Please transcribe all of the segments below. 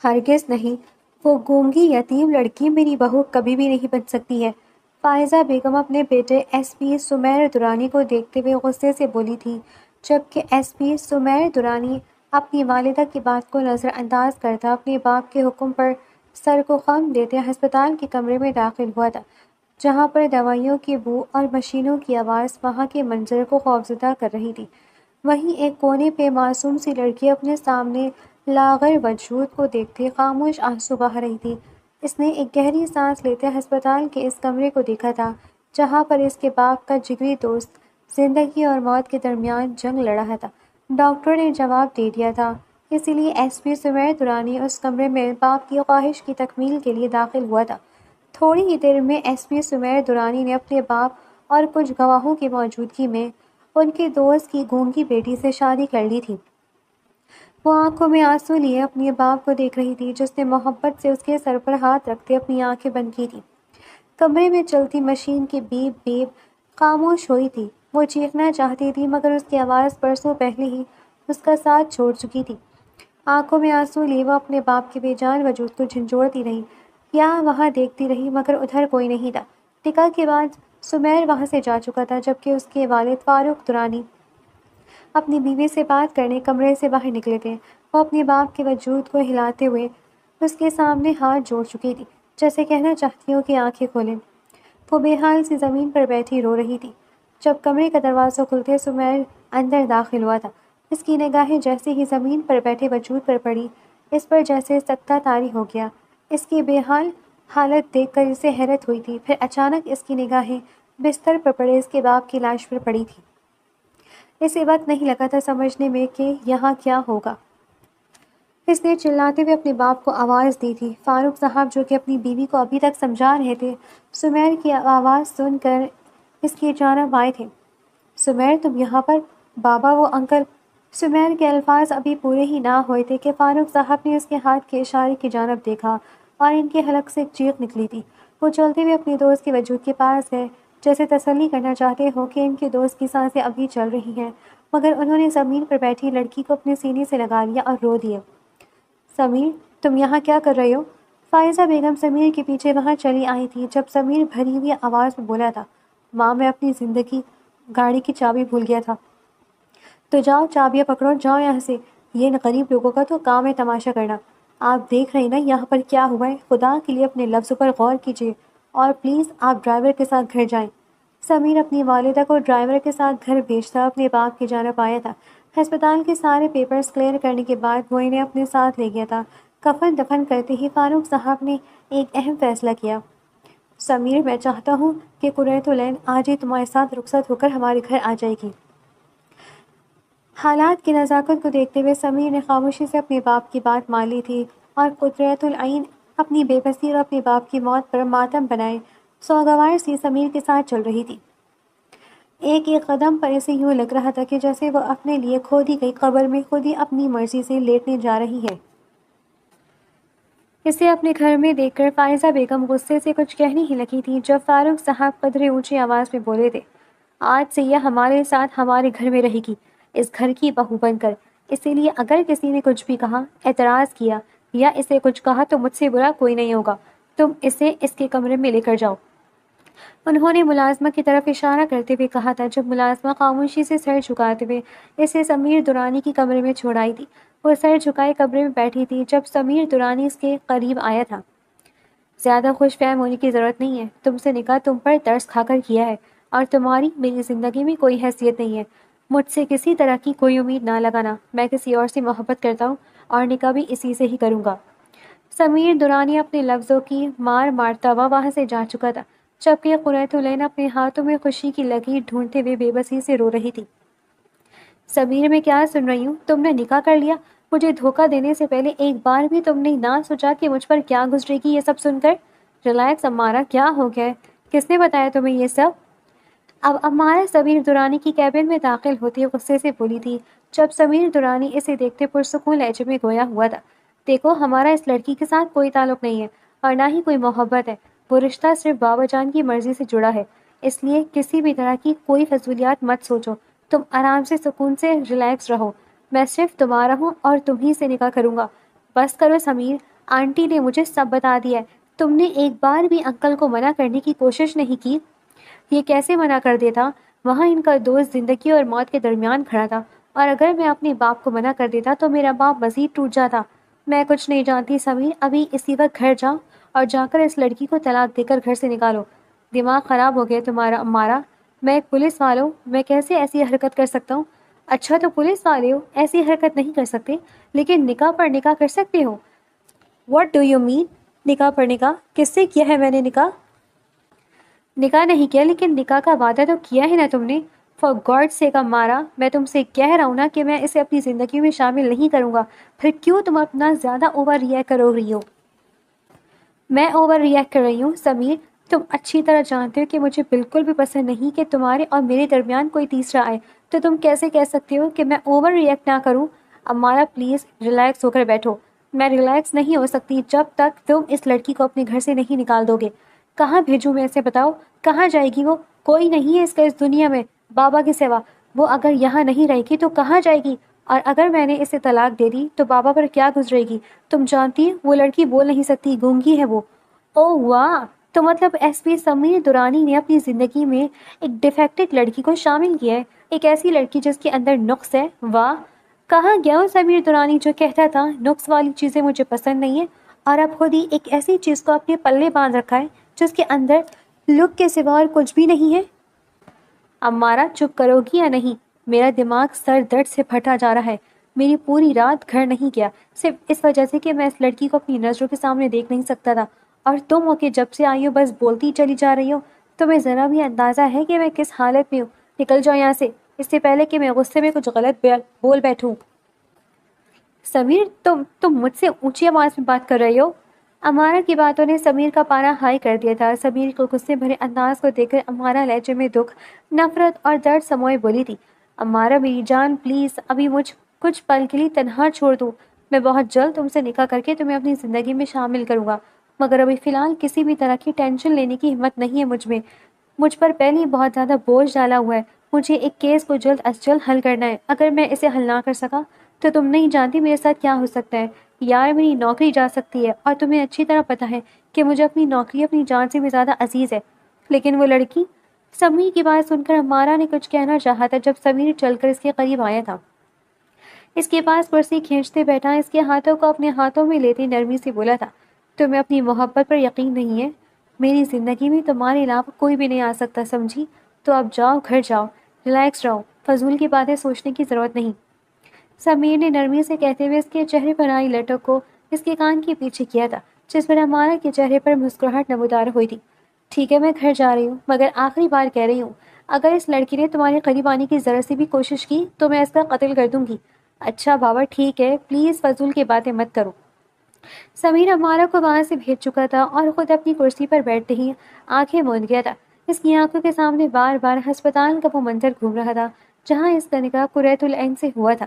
ہرگز نہیں، وہ گونگی یتیم لڑکی میری بہو کبھی بھی نہیں بن سکتی ہے۔ فائزہ بیگم اپنے بیٹے ایس پی سمیر درانی کو دیکھتے ہوئے غصے سے بولی تھی، جبکہ ایس پی سمیر درانی اپنی والدہ کی بات کو نظر انداز کرتا اپنے باپ کے حکم پر سر کو خم دیتے ہسپتال کے کمرے میں داخل ہوا تھا، جہاں پر دوائیوں کی بو اور مشینوں کی آواز وہاں کے منظر کو خوفزدہ کر رہی تھی۔ وہیں ایک کونے پہ معصوم سی لڑکی اپنے سامنے لاغر وجود کو دیکھتے خاموش آنسو بہا رہی تھی۔ اس نے ایک گہری سانس لیتے ہسپتال کے اس کمرے کو دیکھا تھا، جہاں پر اس کے باپ کا جگری دوست زندگی اور موت کے درمیان جنگ لڑ رہا تھا۔ ڈاکٹر نے جواب دے دیا تھا، اسی لیے ایس پی سمیر درانی اس کمرے میں باپ کی خواہش کی تکمیل کے لیے داخل ہوا تھا۔ تھوڑی ہی دیر میں ایس پی سمیر درانی نے اپنے باپ اور کچھ گواہوں کی موجودگی میں ان کے دوست کی گونگی بیٹی سے شادی کر لی تھی۔ وہ آنکھوں میں آنسو لیے اپنے باپ کو دیکھ رہی تھی، جس نے محبت سے اس کے سر پر ہاتھ رکھتے اپنی آنکھیں بند کی تھیں۔ کمرے میں چلتی مشین کی بیپ بیپ خاموش ہوئی تھی۔ وہ چیخنا چاہتی تھی مگر اس کی آواز برسوں پہلے ہی اس کا ساتھ چھوڑ چکی تھی۔ آنکھوں میں آنسو لیے وہ اپنے باپ کے بے جان وجود کو جھنجھوڑتی رہی، یہاں وہاں دیکھتی رہی مگر ادھر کوئی نہیں تھا۔ ٹکا کے بعد سمیر وہاں سے جا چکا تھا، جبکہ اس کے والد فاروق درانی اپنی بیوی سے بات کرنے کمرے سے باہر نکلے تھے۔ وہ اپنے باپ کے وجود کو ہلاتے ہوئے اس کے سامنے ہاتھ جوڑ چکی تھی، جیسے کہنا چاہتی ہوں کہ آنکھیں کھولیں۔ وہ بے حال سی زمین پر بیٹھی رو رہی تھی۔ جب کمرے کا دروازہ کھلتے سمیر اندر داخل ہوا تھا، اس کی نگاہیں جیسے ہی زمین پر بیٹھے وجود پر پڑی، اس پر جیسے سکتہ طاری ہو گیا۔ اس کی بے حال حالت دیکھ کر اسے حیرت ہوئی تھی، پھر اچانک اس کی نگاہیں بستر پر پڑے اس کے باپ کی لاش پر پڑی تھی۔ اسے وقت نہیں لگا تھا سمجھنے میں کہ یہاں کیا ہوگا۔ اس نے چلاتے ہوئے اپنے باپ کو آواز دی تھی۔ فاروق صاحب، جو کہ اپنی بیوی کو ابھی تک سمجھا رہے تھے، سمیر کی آواز سن کر اس کی جانب آئے تھے۔ سمیر، تم یہاں پر؟ بابا، وہ انکل۔ سمیر کے الفاظ ابھی پورے ہی نہ ہوئے تھے کہ فاروق صاحب نے اس کے ہاتھ کے اشارے کی جانب دیکھا اور ان کے حلق سے ایک چیخ نکلی تھی۔ وہ چلتے ہوئے اپنے دوست کے وجود کے پاس گئے، جیسے تسلی کرنا چاہتے ہو کہ ان کے دوست کی سانسیں ابھی چل رہی ہیں، مگر انہوں نے زمین پر بیٹھی لڑکی کو اپنے سینے سے لگا لیا اور رو دیا۔ سمیر، تم یہاں کیا کر رہے ہو؟ فائزہ بیگم سمیر کے پیچھے وہاں چلی آئی تھی جب سمیر بھری ہوئی آواز میں بولا تھا، ماں، میں اپنی زندگی گاڑی کی چابی بھول گیا تھا۔ تو جاؤ، چابیاں پکڑو، جاؤ یہاں سے۔ یہ غریب لوگوں کا تو کام ہے تماشا کرنا۔ آپ دیکھ رہے ہیں نا یہاں پر کیا ہوا ہے؟ خدا کے لیے اپنے لفظوں پر غور کیجیے اور پلیز آپ ڈرائیور کے ساتھ گھر جائیں۔ سمیر اپنی والدہ کو ڈرائیور کے ساتھ گھر بھیجتا اپنے باپ کی جانب آیا تھا۔ ہسپتال کے سارے پیپرز کلیئر کرنے کے بعد وہ انہیں اپنے ساتھ لے گیا تھا۔ کفن دفن کرتے ہی فاروق صاحب نے ایک اہم فیصلہ کیا۔ سمیر، میں چاہتا ہوں کہ قرۃ العین آج ہی تمہارے ساتھ رخصت ہو کر ہمارے گھر آ جائے گی۔ حالات کی نزاکت کو دیکھتے ہوئے سمیر نے خاموشی سے اپنے باپ کی بات مان لی تھی اور قرۃ العین اپنی بے بسی اور اپنے باپ کی موت پر ماتم بنائے سوگوار سی سمیر کے ساتھ چل رہی تھی۔ ایک ایک قدم پر اسے یوں لگ رہا تھا کہ جیسے وہ اپنے لیے کھودی گئی قبر میں خود ہی اپنی مرضی سے لیٹنے جا رہی ہے۔ اسے اپنے گھر میں دیکھ کر فائزہ بیگم غصے سے کچھ کہنے ہی لگی تھی جب فاروق صاحب قدرے اونچی آواز میں بولے تھے، آج سے یہ ہمارے ساتھ ہمارے گھر میں رہے گی، اس گھر کی بہو بن کر۔ اسی لیے اگر کسی نے کچھ بھی کہا، اعتراض کیا یا اسے کچھ کہا تو مجھ سے برا کوئی نہیں ہوگا۔ تم اسے اس کے کمرے میں لے کر جاؤ۔ انہوں نے ملازمہ کی طرف اشارہ کرتے ہوئے کہا تھا، جب ملازمہ خاموشی سے سر جھکاتے ہوئے اسے سمیر درانی کی کمرے میں چھوڑ آئی تھی۔ وہ سر جھکائے کمرے میں بیٹھی تھی جب سمیر درانی اس کے قریب آیا تھا۔ زیادہ خوش فہم ہونے کی ضرورت نہیں ہے، تم سے نکاح تم پر ترس کھا کر کیا ہے اور تمہاری میری زندگی میں کوئی حیثیت نہیں ہے۔ مجھ سے کسی طرح کی کوئی امید نہ لگانا، میں کسی اور سے محبت کرتا ہوں اور نکاح بھی اسی سے ہی کروں گا۔ سمیر درانی اپنے لفظوں کی مار مارتا ہوا وہاں سے جا چکا تھا، جبکہ قرۃ العین اپنے ہاتھوں میں خوشی کی لکیر ڈھونڈتے ہوئے بے بسی سے رو رہی تھی۔ سمیر، میں کیا سن رہی ہوں؟ تم نے نکاح کر لیا؟ مجھے دھوکہ دینے سے پہلے ایک بار بھی تم نے نہ سوچا کہ مجھ پر کیا گزرے گی یہ سب سن کر؟ ریلیکس امارہ، کیا ہو گیا ہے؟ کس نے بتایا تمہیں یہ سب؟ اب امارہ سمیر درانی کی کیبن میں داخل ہوتی غصے سے بولی تھی، جب سمیر درانی اسے دیکھتے پرسکون لہجے میں گویا ہوا تھا، دیکھو، ہمارا اس لڑکی کے ساتھ کوئی تعلق نہیں ہے اور نہ ہی کوئی محبت ہے۔ وہ رشتہ صرف بابا جان کی مرضی سے جڑا ہے، اس لیے کسی بھی طرح کی کوئی فضولیات مت سوچو۔ تم آرام سے سکون سے ریلیکس رہو، میں صرف تمہارا ہوں اور تم ہی سے نکاح کروں گا۔ بس کرو سمیر، آنٹی نے مجھے سب بتا دیا ہے۔ تم نے ایک بار بھی انکل کو منع کرنے کی کوشش نہیں کی۔ یہ کیسے منع کر دیتا؟ وہاں ان کا دوست زندگی اور موت کے درمیان کھڑا تھا، اور اگر میں اپنے باپ کو منع کر دیتا تو میرا باپ مزید ٹوٹ جاتا۔ میں کچھ نہیں جانتی سمیر، ابھی اسی وقت گھر جاؤ اور جا کر اس لڑکی کو طلاق دے کر گھر سے نکالو۔ دماغ خراب ہو گیا تمہارا امارا، میں ایک پولیس والا ہوں، میں کیسے ایسی حرکت کر سکتا ہوں؟ اچھا تو پولیس والے ہو، ایسی حرکت نہیں کر سکتے، لیکن نکاح پر نکاح کر سکتے ہو۔ What do you mean? نکاح پر نکاح کس سے کیا ہے میں نے نکاح؟ نکاح نہیں کیا، لیکن نکاح کا وعدہ تو کیا ہے نا تم نے۔ فار گاڈ سیک امارا، میں تم سے کہہ رہا ہوں نا کہ میں اسے اپنی زندگی میں شامل نہیں کروں گا، پھر کیوں تم اپنا زیادہ اوور ریئیکٹ کر رہی ہو؟ میں اوور ریئیکٹ کر رہی ہوں سمیر؟ تم اچھی طرح جانتے ہو کہ مجھے بالکل بھی پسند نہیں کہ تمہارے اور میرے درمیان کوئی تیسرا آئے، تو تم کیسے کہہ سکتے ہو کہ میں اوور ریئیکٹ نہ کروں؟ امارا پلیز ریلیکس ہو کر بیٹھو۔ میں ریلیکس نہیں ہو سکتی جب تک تم اس لڑکی کو اپنے گھر سے نہیں نکال دو گے۔ کہاں بھیجوں میں اسے؟ بتاؤ کہاں جائے گی وہ؟ کوئی نہیں ہے اس کا اس دنیا میں بابا کے سوا، وہ اگر یہاں نہیں رہے گی تو کہاں جائے گی؟ اور اگر میں نے اسے طلاق دے دی تو بابا پر کیا گزرے گی؟ تم جانتی ہے وہ لڑکی بول نہیں سکتی، گونگی ہے وہ۔ او واہ، تو مطلب ایس پی سمیر دورانی نے اپنی زندگی میں ایک ڈیفیکٹڈ لڑکی کو شامل کیا ہے، ایک ایسی لڑکی جس کے اندر نقص ہے۔ واہ، کہاں گیا وہ سمیر دورانی جو کہتا تھا نقص والی چیزیں مجھے پسند نہیں ہیں، اور اب خود ہی ایک ایسی چیز کو اپنے پلے باندھ رکھا ہے جس کے اندر لک کے سوا اور کچھ بھی نہیں ہے۔ امارا چپ کرو گی یا نہیں؟ میرا دماغ سر درد سے پھٹا جا رہا ہے۔ میری پوری رات گھر نہیں گیا صرف اس وجہ سے کہ میں اس لڑکی کو اپنی نظروں کے سامنے دیکھ نہیں سکتا تھا، اور تم ہو کہ جب سے آئی ہو بس بولتی چلی جا رہی ہو۔ تمہیں ذرا بھی اندازہ ہے کہ میں کس حالت میں ہوں؟ نکل جاؤ یہاں سے، اس سے پہلے کہ میں غصے میں کچھ غلط بول بیٹھوں۔ سمیر، تم مجھ سے اونچی آواز میں بات کر رہے ہو؟ امارا کی باتوں نے سمیر کا پارا ہائی کر دیا تھا۔ سمیر کو غصے بھرے انداز کو دیکھ کر امارا لہجے میں دکھ، نفرت اور درد سموئے بولی تھی، امارا میری جان پلیز ابھی مجھ کچھ پل کے لیے تنہا چھوڑ دو، میں بہت جلد تم سے نکاح کر کے تمہیں اپنی زندگی میں شامل کروں گا، مگر ابھی فی الحال کسی بھی طرح کی ٹینشن لینے کی ہمت نہیں ہے مجھ میں۔ مجھ پر پہلے ہی بہت زیادہ بوجھ ڈالا ہوا ہے، مجھے ایک کیس کو جلد از جلد حل کرنا ہے، اگر میں اسے حل نہ کر سکا تو تم نہیں جانتی میرے ساتھ کیا ہو سکتا ہے۔ یار میری نوکری جا سکتی ہے، اور تمہیں اچھی طرح پتہ ہے کہ مجھے اپنی نوکری اپنی جان سے بھی زیادہ عزیز ہے، لیکن وہ لڑکی۔ سمیر کی بات سن کر امارا نے کچھ کہنا چاہا تھا جب سمیر چل کر اس کے قریب آیا تھا، اس کے پاس کرسی کھینچتے بیٹھا، اس کے ہاتھوں کو اپنے ہاتھوں میں لیتے نرمی سے بولا تھا، تمہیں اپنی محبت پر یقین نہیں ہے؟ میری زندگی میں تمہارے علاوہ کوئی بھی نہیں آ سکتا، سمجھی؟ تو اب جاؤ، گھر جاؤ، ریلیکس رہو، فضول کی باتیں سوچنے کی ضرورت نہیں۔ سمیر نے نرمی سے کہتے ہوئے اس کے چہرے پر آئی لٹک کو اس کے کان کے پیچھے کیا تھا، جس پر امارا کے چہرے پر مسکراہٹ نمودار ہوئی تھی۔ ٹھیک ہے میں گھر جا رہی ہوں، مگر آخری بار کہہ رہی ہوں، اگر اس لڑکی نے تمہارے قریب آنے کی ذرا سی بھی کوشش کی تو میں اس کا قتل کر دوں گی۔ اچھا بابا ٹھیک ہے، پلیز فضول کی باتیں مت کرو۔ سمیر امارا کو وہاں سے بھیج چکا تھا اور خود اپنی کرسی پر بیٹھتے ہی آنکھیں موند گیا تھا۔ اس کی آنکھوں کے سامنے بار بار ہسپتال کا وہ منظر گھوم رہا تھا جہاں اس کا نکاح قریۃ العین سے ہوا تھا۔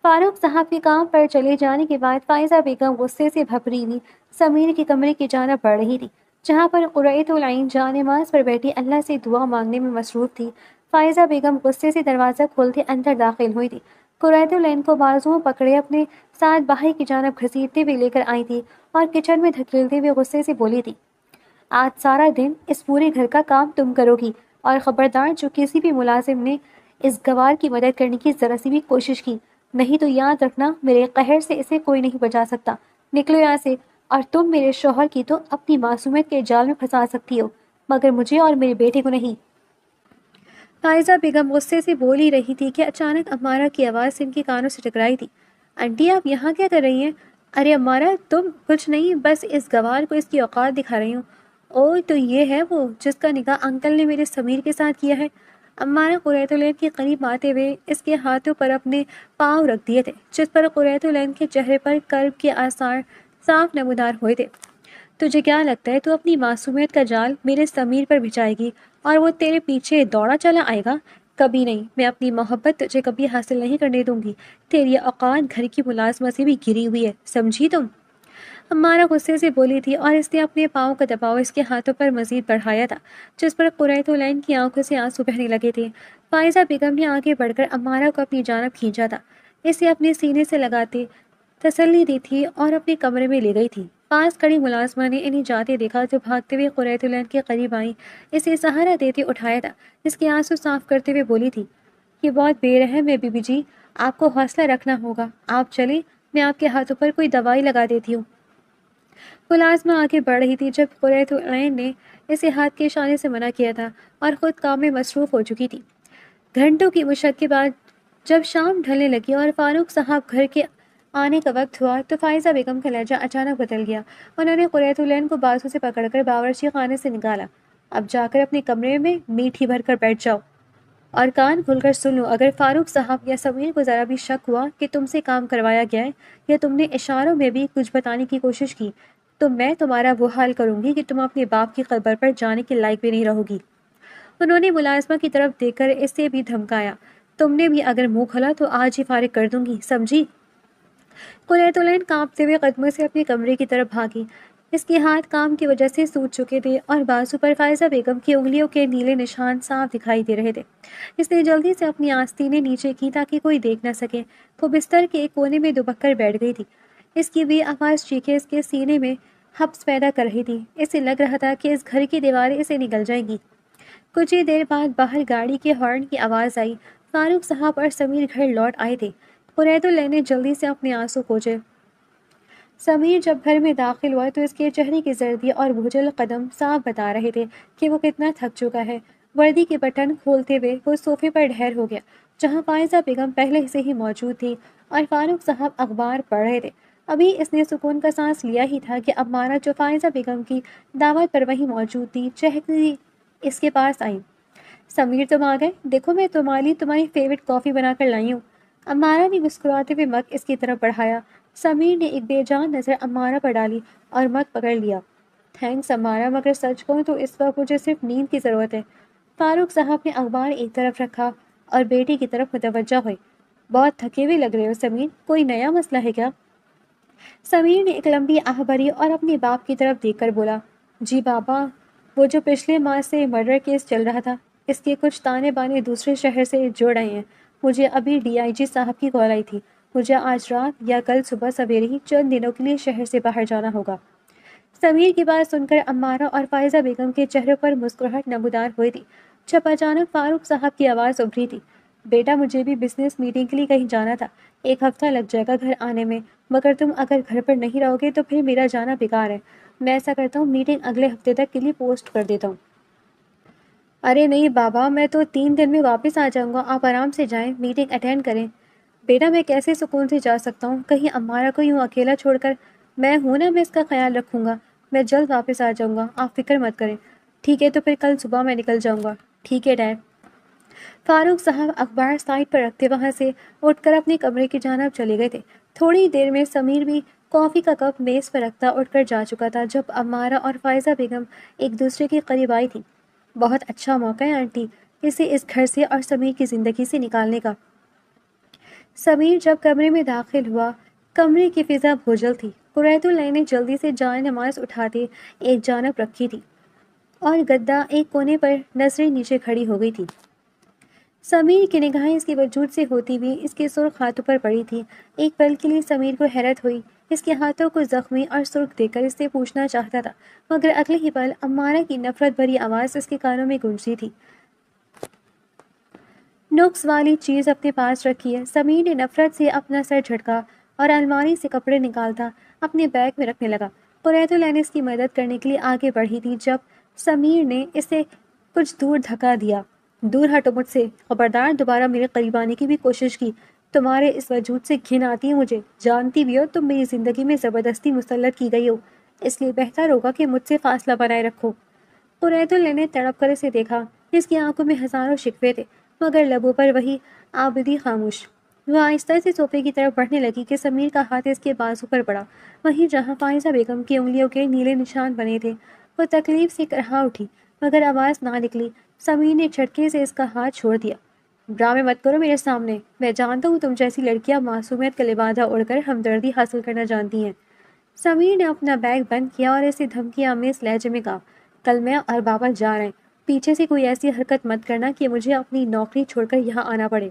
فاروق صاحب کے کام پر چلے جانے کے بعد فائزہ بیگم غصے سے بھپری ہوئی سمیر کے کمرے کی جانب بڑھ رہی تھی، جہاں پر قریۃ العین جان نماز پر بیٹھی اللہ سے دعا مانگنے میں مصروف تھی۔ فائزہ بیگم غصے سے دروازہ کھولتے اندر داخل ہوئی تھی، قریۃ العین کو بازوؤں پکڑے اپنے ساتھ باہر کی جانب گھسیٹتے ہوئے لے کر آئی تھی اور کچن میں دھکیلتے ہوئے غصے سے بولی تھی، آج سارا دن اس پورے گھر کا کام تم کرو گی، اور خبردار جو کسی بھی ملازم نے اس گوار کی مدد کرنے کی ذرا سی بھی کوشش کی، نہیں تو یاد رکھنا میرے قہر سے اسے کوئی نہیں بچا سکتا۔ نکلو یہاں سے، اور تم میرے شوہر کی تو اپنی معصومیت کے جال میں پھنسا سکتی ہو، مگر مجھے اور میرے بیٹے کو نہیں۔ فائزہ بیگم غصے سے بول ہی رہی تھی کہ اچانک امارا کی آواز ان کے کانوں سے ٹکرائی تھی، آنٹی آپ یہاں کیا کر رہی ہیں؟ ارے امارا تم کچھ نہیں، بس اس گوار کو اس کی اوقات دکھا رہی ہوں۔ او تو یہ ہے وہ جس کا نکاح انکل نے میرے سمیر کے ساتھ کیا ہے۔ امارا قریۃ العین کے قریب آتے ہوئے اس کے ہاتھوں پر اپنے پاؤں رکھ دیے تھے، جس پر قریۃ العین کے چہرے پر کرب کے آثار صاف نمودار ہوئے تھے۔ تجھے کیا لگتا ہے تو اپنی معصومیت کا جال میرے سمیر پر بچھائے گی اور وہ تیرے پیچھے دوڑا چلا آئے گا؟ کبھی نہیں، میں اپنی محبت تجھے کبھی حاصل نہیں کرنے دوں گی۔ تیری اوقات گھر کی ملازمت سے بھی گری ہوئی ہے، سمجھی تم؟ امارا غصے سے بولی تھی اور اس نے اپنے پاؤں کا دباؤ اس کے ہاتھوں پر مزید بڑھایا تھا، جس پر قریۃ العین کی آنکھوں سے آنسو بہنے لگے تھے۔ فائزہ بیگم نے آگے بڑھ کر امارا کو اپنی جانب کھینچا تھا، اسے اپنے سینے سے لگاتے تسلی دی تھی اور اپنے کمرے میں لے گئی تھی۔ پاس کھڑی ملازمہ نے انہیں جاتے دیکھا تو بھاگتے ہوئے قریۃ العین کے قریب آئی، اسے سہارا دیتے اٹھایا تھا، اس کے آنسو صاف کرتے ہوئے بولی تھی، یہ بہت بے رحم ہے بی بی جی، آپ کو حوصلہ رکھنا ہوگا، آپ چلیں، میں آپ کے ہاتھوں پر کوئی دوائی لگا دیتی ہوں۔ ملازمہ آگے بڑھ رہی تھی جب قریۃ العین نے اسے ہاتھ کے اشارے سے منع کیا تھا اور خود کام میں مصروف ہو چکی تھی۔ گھنٹوں کی مشق کے بعد جب شام ڈھلنے لگی اور فاروق صاحب گھر کے آنے کا وقت ہوا تو فائزہ بیگم کا لہجہ اچانک بدل گیا۔ انہوں نے قریۃ العین کو بازو سے پکڑ کر باورچی خانے سے نکالا۔ اب جا کر اپنے کمرے میں میٹھی بھر کر بیٹھ جاؤ اور کان کھول کر سن لو، اگر فاروق صاحب یا سمیر کو ذرا بھی شک ہوا کہ تم سے کام کروایا گیا ہے یا تم نے اشاروں میں بھی کچھ بتانے کی کوشش کی تو میں تمہارا وہ حال کروں گی کہ تم اپنے باپ کی قبر پر جانے کے لائق بھی نہیں رہو گی۔ انہوں نے ملازمہ کی طرف دیکھ کر اس سے بھی دھمکایا، تم نے بھی اگر منہ کھلا تو آج ہی فارغ کر دوں گی، سمجھی؟ قریۃ العین کانپتے ہوئے قدموں سے اپنے کمرے کی طرف بھاگی۔ اس کے ہاتھ کام کی وجہ سے سوج چکے تھے اور بازو پر فائزہ بیگم کی انگلیوں کے نیلے نشان صاف دکھائی دے رہے تھے۔ اس نے جلدی سے اپنی آستینیں نیچے کی تاکہ کوئی دیکھ نہ سکے۔ وہ بستر کے ایک کونے میں دبک کر بیٹھ گئی تھی۔ اس کی بے آواز چیخیں اس کے سینے میں حبس پیدا کر رہی تھی۔ اسے لگ رہا تھا کہ اس گھر کی دیواریں اسے نگل جائیں گی۔ کچھ ہی دیر بعد باہر گاڑی کے ہارن کی آواز آئی۔ فاروق صاحب اور سمیر گھر لوٹ آئے تھے۔ قریۃ العین نے جلدی سے اپنے آنسو پوچھے۔ سمیر جب گھر میں داخل ہوا تو اس کے چہرے کی زردی اور بھوجل قدم صاف بتا رہے تھے کہ وہ کتنا تھک چکا ہے۔ وردی کے بٹن کھولتے ہوئے وہ صوفے پر ڈھیر ہو گیا جہاں فائزہ بیگم پہلے سے ہی موجود تھی اور فاروق صاحب اخبار پڑھ رہے تھے۔ ابھی اس نے سکون کا سانس لیا ہی تھا کہ امارہ جو فائزہ بیگم کی دعوت پر وہیں موجود تھی چہکتی اس کے پاس آئی۔ سمیر تم آ گئے، دیکھو میں تمہاری فیوریٹ کافی بنا کر لائی ہوں۔ امارہ نے مسکراتے ہوئے مگ اس کی طرف بڑھایا۔ سمیر نے ایک بے جان نظر امارہ پر ڈالی اور مگ پکڑ لیا۔ تھینکس امارہ، مگر سچ کہوں تو اس وقت مجھے صرف نیند کی ضرورت ہے۔ فاروق صاحب نے اخبار ایک طرف رکھا اور بیٹی کی طرف متوجہ ہوئے۔ بہت تھکے ہوئے لگ رہے ہو سمیر، کوئی نیا مسئلہ ہے کیا؟ سمیر نے ایک لمبی آہ بھری اور اپنے باپ کی طرف دیکھ کر بولا، جی بابا، وہ جو پچھلے ماہ سے مرڈر کیس چل رہا تھا، اس کے کچھ تانے بانے دوسرے شہر سے جوڑ آئے ہیں۔ مجھے ابھی ڈی آئی جی صاحب کی کال آئی تھی، مجھے آج رات یا کل صبح سویرے ہی چند دنوں کے لیے شہر سے باہر جانا ہوگا۔ سمیر کی بات سن کر امارہ اور فائزہ بیگم کے چہروں پر مسکراہٹ نمودار ہوئی تھی جب اچانک فاروق صاحب کی آواز ابھری تھی، بیٹا مجھے بھی بزنس میٹنگ کے لیے کہیں جانا تھا، ایک ہفتہ لگ جائے گا گھر آنے میں، مگر تم اگر گھر پر نہیں رہو گے تو پھر میرا جانا بیکار ہے۔ میں ایسا کرتا ہوں میٹنگ اگلے ہفتے تک کے لیے پوسٹ کر دیتا ہوں۔ ارے نہیں بابا، میں تو 3 دن میں واپس آ جاؤں گا، آپ آرام سے جائیں، میٹنگ اٹینڈ کریں۔ بیٹا میں کیسے سکون سے جا سکتا ہوں، کہیں امارہ کو یوں اکیلا چھوڑ کر؟ میں ہوں نا، میں اس کا خیال رکھوں گا، میں جلد واپس آ جاؤں گا، آپ فکر مت کریں۔ ٹھیک ہے تو پھر کل صبح میں نکل جاؤں گا۔ ٹھیک ہے ڈیڈ۔ فاروق صاحب اخبار سائڈ پر رکھتے وہاں سے اٹھ کر اپنے کمرے کی جانب چلے گئے تھے۔ تھوڑی دیر میں سمیر بھی کافی کا کپ میز پر رکھتا اٹھ کر جا چکا تھا جب امارہ اور فائزہ بیگم ایک دوسرے کے قریب آئی تھی۔ بہت اچھا موقع ہے آنٹی، اسے اس گھر سے اور سمیر کی زندگی سے نکالنے کا۔ سمیر جب کمرے میں داخل ہوا، کمرے کی فضا بھوجل تھی۔ قریۃ العین نے جلدی سے جائے نماز اٹھاتے ایک جانب رکھی تھی اور گدا ایک کونے پر نظریں نیچے کھڑی ہو گئی تھی۔ سمیر کی نگاہیں اس کے وجود سے ہوتی ہوئی اس کے سرخ ہاتھوں پر پڑی تھی۔ ایک پل کے لیے سمیر کو حیرت ہوئی، اس کے ہاتھوں کو زخمی اور سرخ دیکھ کر اس سے پوچھنا چاہتا تھا، مگر اگلے ہی پل امارہ کی نفرت بھری آواز اس کے کانوں میں گونجتی تھی، نقص والی چیز اپنے پاس رکھی ہے۔ سمیر نے نفرت سے اپنا سر جھٹکا اور الماری سے کپڑے نکالتا اپنے بیگ میں رکھنے لگا۔ قریۃ العین اس کی مدد کرنے کے لیے آگے بڑھی تھی جب سمیر نے اسے کچھ دور دھکا دیا۔ دور ہٹو مجھ سے، خبردار دوبارہ میرے قریب آنے کی بھی کوشش کی، تمہارے اس وجود سے گھن آتی ہے مجھے، جانتی بھی ہو تم میری زندگی میں زبردستی مسلط کی گئی ہو، اس لیے بہتر ہوگا کہ مجھ سے فاصلہ بنائے رکھو۔ قریۃ العین نے تڑپ کر اسے دیکھا، اس کی آنکھوں میں ہزاروں شکوے تھے مگر لبوں پر وہی آبدی خاموش۔ وہ آہستہ سے صوفے کی طرف بڑھنے لگی کہ سمیر کا ہاتھ اس کے بازو پر پڑا، وہیں جہاں فائزہ بیگم کی انگلیوں کے نیلے نشان بنے تھے۔ وہ تکلیف سے کرہا اٹھی مگر آواز نہ نکلی۔ سمیر نے جھٹکے سے اس کا ہاتھ چھوڑ دیا۔ ڈرامے مت کرو میرے سامنے، میں جانتا ہوں تم جیسی لڑکیاں معصومیت کا لبادہ اڑ کر ہمدردی حاصل کرنا جانتی ہیں۔ سمیر نے اپنا بیگ بند کیا اور اسے دھمکی آمیز لہجے میں کہا، کل میں اور بابا جا رہے ہیں، پیچھے سے کوئی ایسی حرکت مت کرنا کہ مجھے اپنی نوکری چھوڑ کر یہاں آنا پڑے۔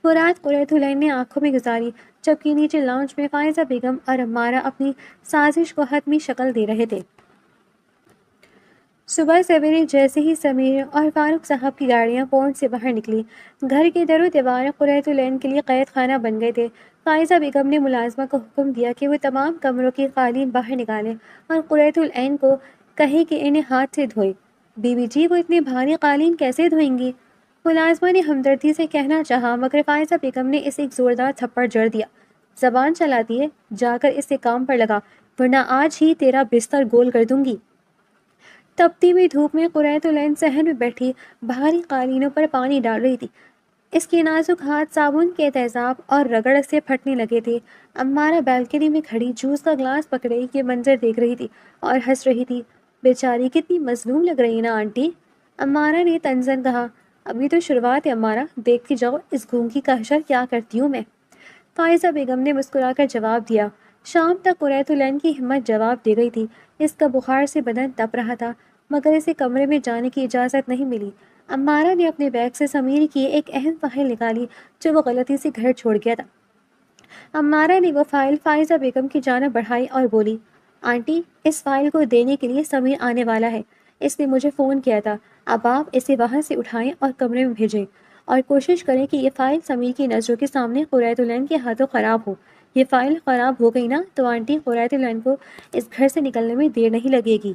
وہ رات قریۃ العین نے آنکھوں میں گزاری جبکہ نیچے لاؤنج میں فائزہ بیگم اور عمارہ اپنی سازش کو حتمی شکل دے رہے تھے۔ صبح سویرے جیسے ہی سمیر اور فاروق صاحب کی گاڑیاں پونڈ سے باہر نکلی، گھر کے در و دیوار قریۃ العین کے لیے قید خانہ بن گئے تھے۔ فائزہ بیگم نے ملازمہ کو حکم دیا کہ وہ تمام کمروں کی قالین باہر نکالیں اور قریۃ العین کو کہے کہ انہیں ہاتھ سے دھوئے۔ بی بی جی، وہ اتنے بھاری قالین کیسے دھوئیں گی؟ ملازمہ نے ہمدردی سے کہنا چاہا، مگر فائزہ بیگم نے اسے ایک زوردار تھپڑ جڑ دیا۔ زبان چلاتی ہے، جا کر اس سے کام پر لگا، ورنہ آج ہی تیرا بستر گول کر دوں گی۔ تپتی ہوئی دھوپ میں قریۃ العین صحن میں بیٹھی بھاری قالینوں پر پانی ڈال رہی تھی۔ اس کے نازک ہاتھ صابن کے تیزاب اور رگڑ سے پھٹنے لگے تھے۔ عمارہ بالکنی میں کھڑی جوس کا گلاس پکڑے یہ منظر دیکھ رہی تھی اور ہنس رہی تھی۔ بیچاری کتنی مظلوم لگ رہی نا آنٹی، عمارہ نے تنزن کہا۔ ابھی تو شروعات ہے عمارہ، دیکھتی جاؤ اس گونگی کا حشر کیا کرتی ہوں میں۔ فائزہ بیگم نے مسکرا کر جواب دیا۔ شام تک قریۃ العین کی ہمت جواب دے گئی تھی۔ اس کا بخار سے بدن تپ رہا تھا مگر اسے کمرے میں جانے کی اجازت نہیں ملی۔ عمارہ نے اپنے بیگ سے سمیر کی ایک اہم فائل نکالی جو وہ غلطی سے گھر چھوڑ گیا تھا۔ عمارہ نے وہ فائل فائزہ بیگم کی جانب بڑھائی اور بولی، آنٹی، اس فائل کو دینے کے لیے سمیر آنے والا ہے، اس نے مجھے فون کیا تھا۔ اب آپ اسے وہاں سے اٹھائیں اور کمرے میں بھیجیں اور کوشش کریں کہ یہ فائل سمیر کی نظروں کے سامنے قریۃ العین کے ہاتھوں خراب ہو۔ یہ فائل خراب ہو گئی نا تو آنٹی قریۃ العین کو اس گھر سے نکلنے میں دیر نہیں لگے گی۔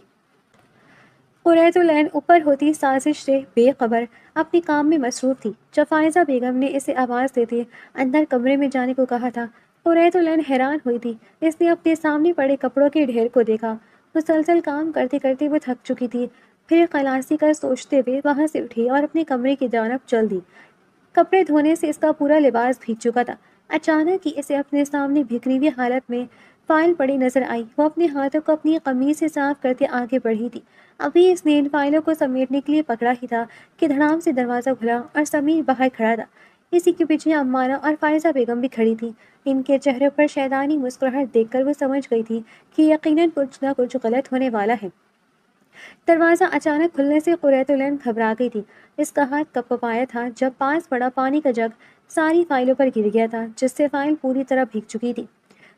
قریۃ العین اوپر ہوتی سازش سے بے خبر اپنے کام میں مصروف تھی۔ جب فائزہ بیگم نے اسے آواز دیتے اندر کمرے میں جانے کو کہا تھا، قریۃ العین حیران ہوئی تھی۔ اس نے اپنے سامنے پڑے کپڑوں کے ڈھیر کو دیکھا۔ مسلسل کام کرتے کرتے وہ تھک چکی تھی۔ پھر خلاصی کا سوچتے ہوئے وہاں سے اٹھی اور اپنے کمرے کی جانب چل دی۔ کپڑے دھونے سے اس کا پورا لباس بھیگ چکا تھا۔ اچانک ہی اسے اپنے سامنے بھیگی ہوئی حالت میں فائل پڑی نظر آئی۔ وہ اپنے ہاتھوں کو اپنی قمیض سے صاف کرتے آگے بڑھی تھی۔ ابھی اس نے ان فائلوں کو سمیٹنے کے لیے پکڑا ہی تھا کہ دھڑام سے دروازہ کھلا اور سمیر باہر کھڑا تھا۔ اسی کے پیچھے عمارہ اور فائزہ بیگم بھی کھڑی تھی۔ ان کے چہرے پر شیطانی مسکراہٹ دیکھ کر وہ سمجھ گئی تھی کہ یقیناً کچھ نہ کچھ غلط ہونے والا ہے۔ دروازہ اچانک کھلنے سے قریۃ العین گھبرا گئی تھی۔ اس کا ہاتھ کپکپایا تھا جب پاس پڑا پانی کا جگ ساری فائلوں پر گر گیا تھا جس سے فائل پوری طرح بھیگ چکی تھی۔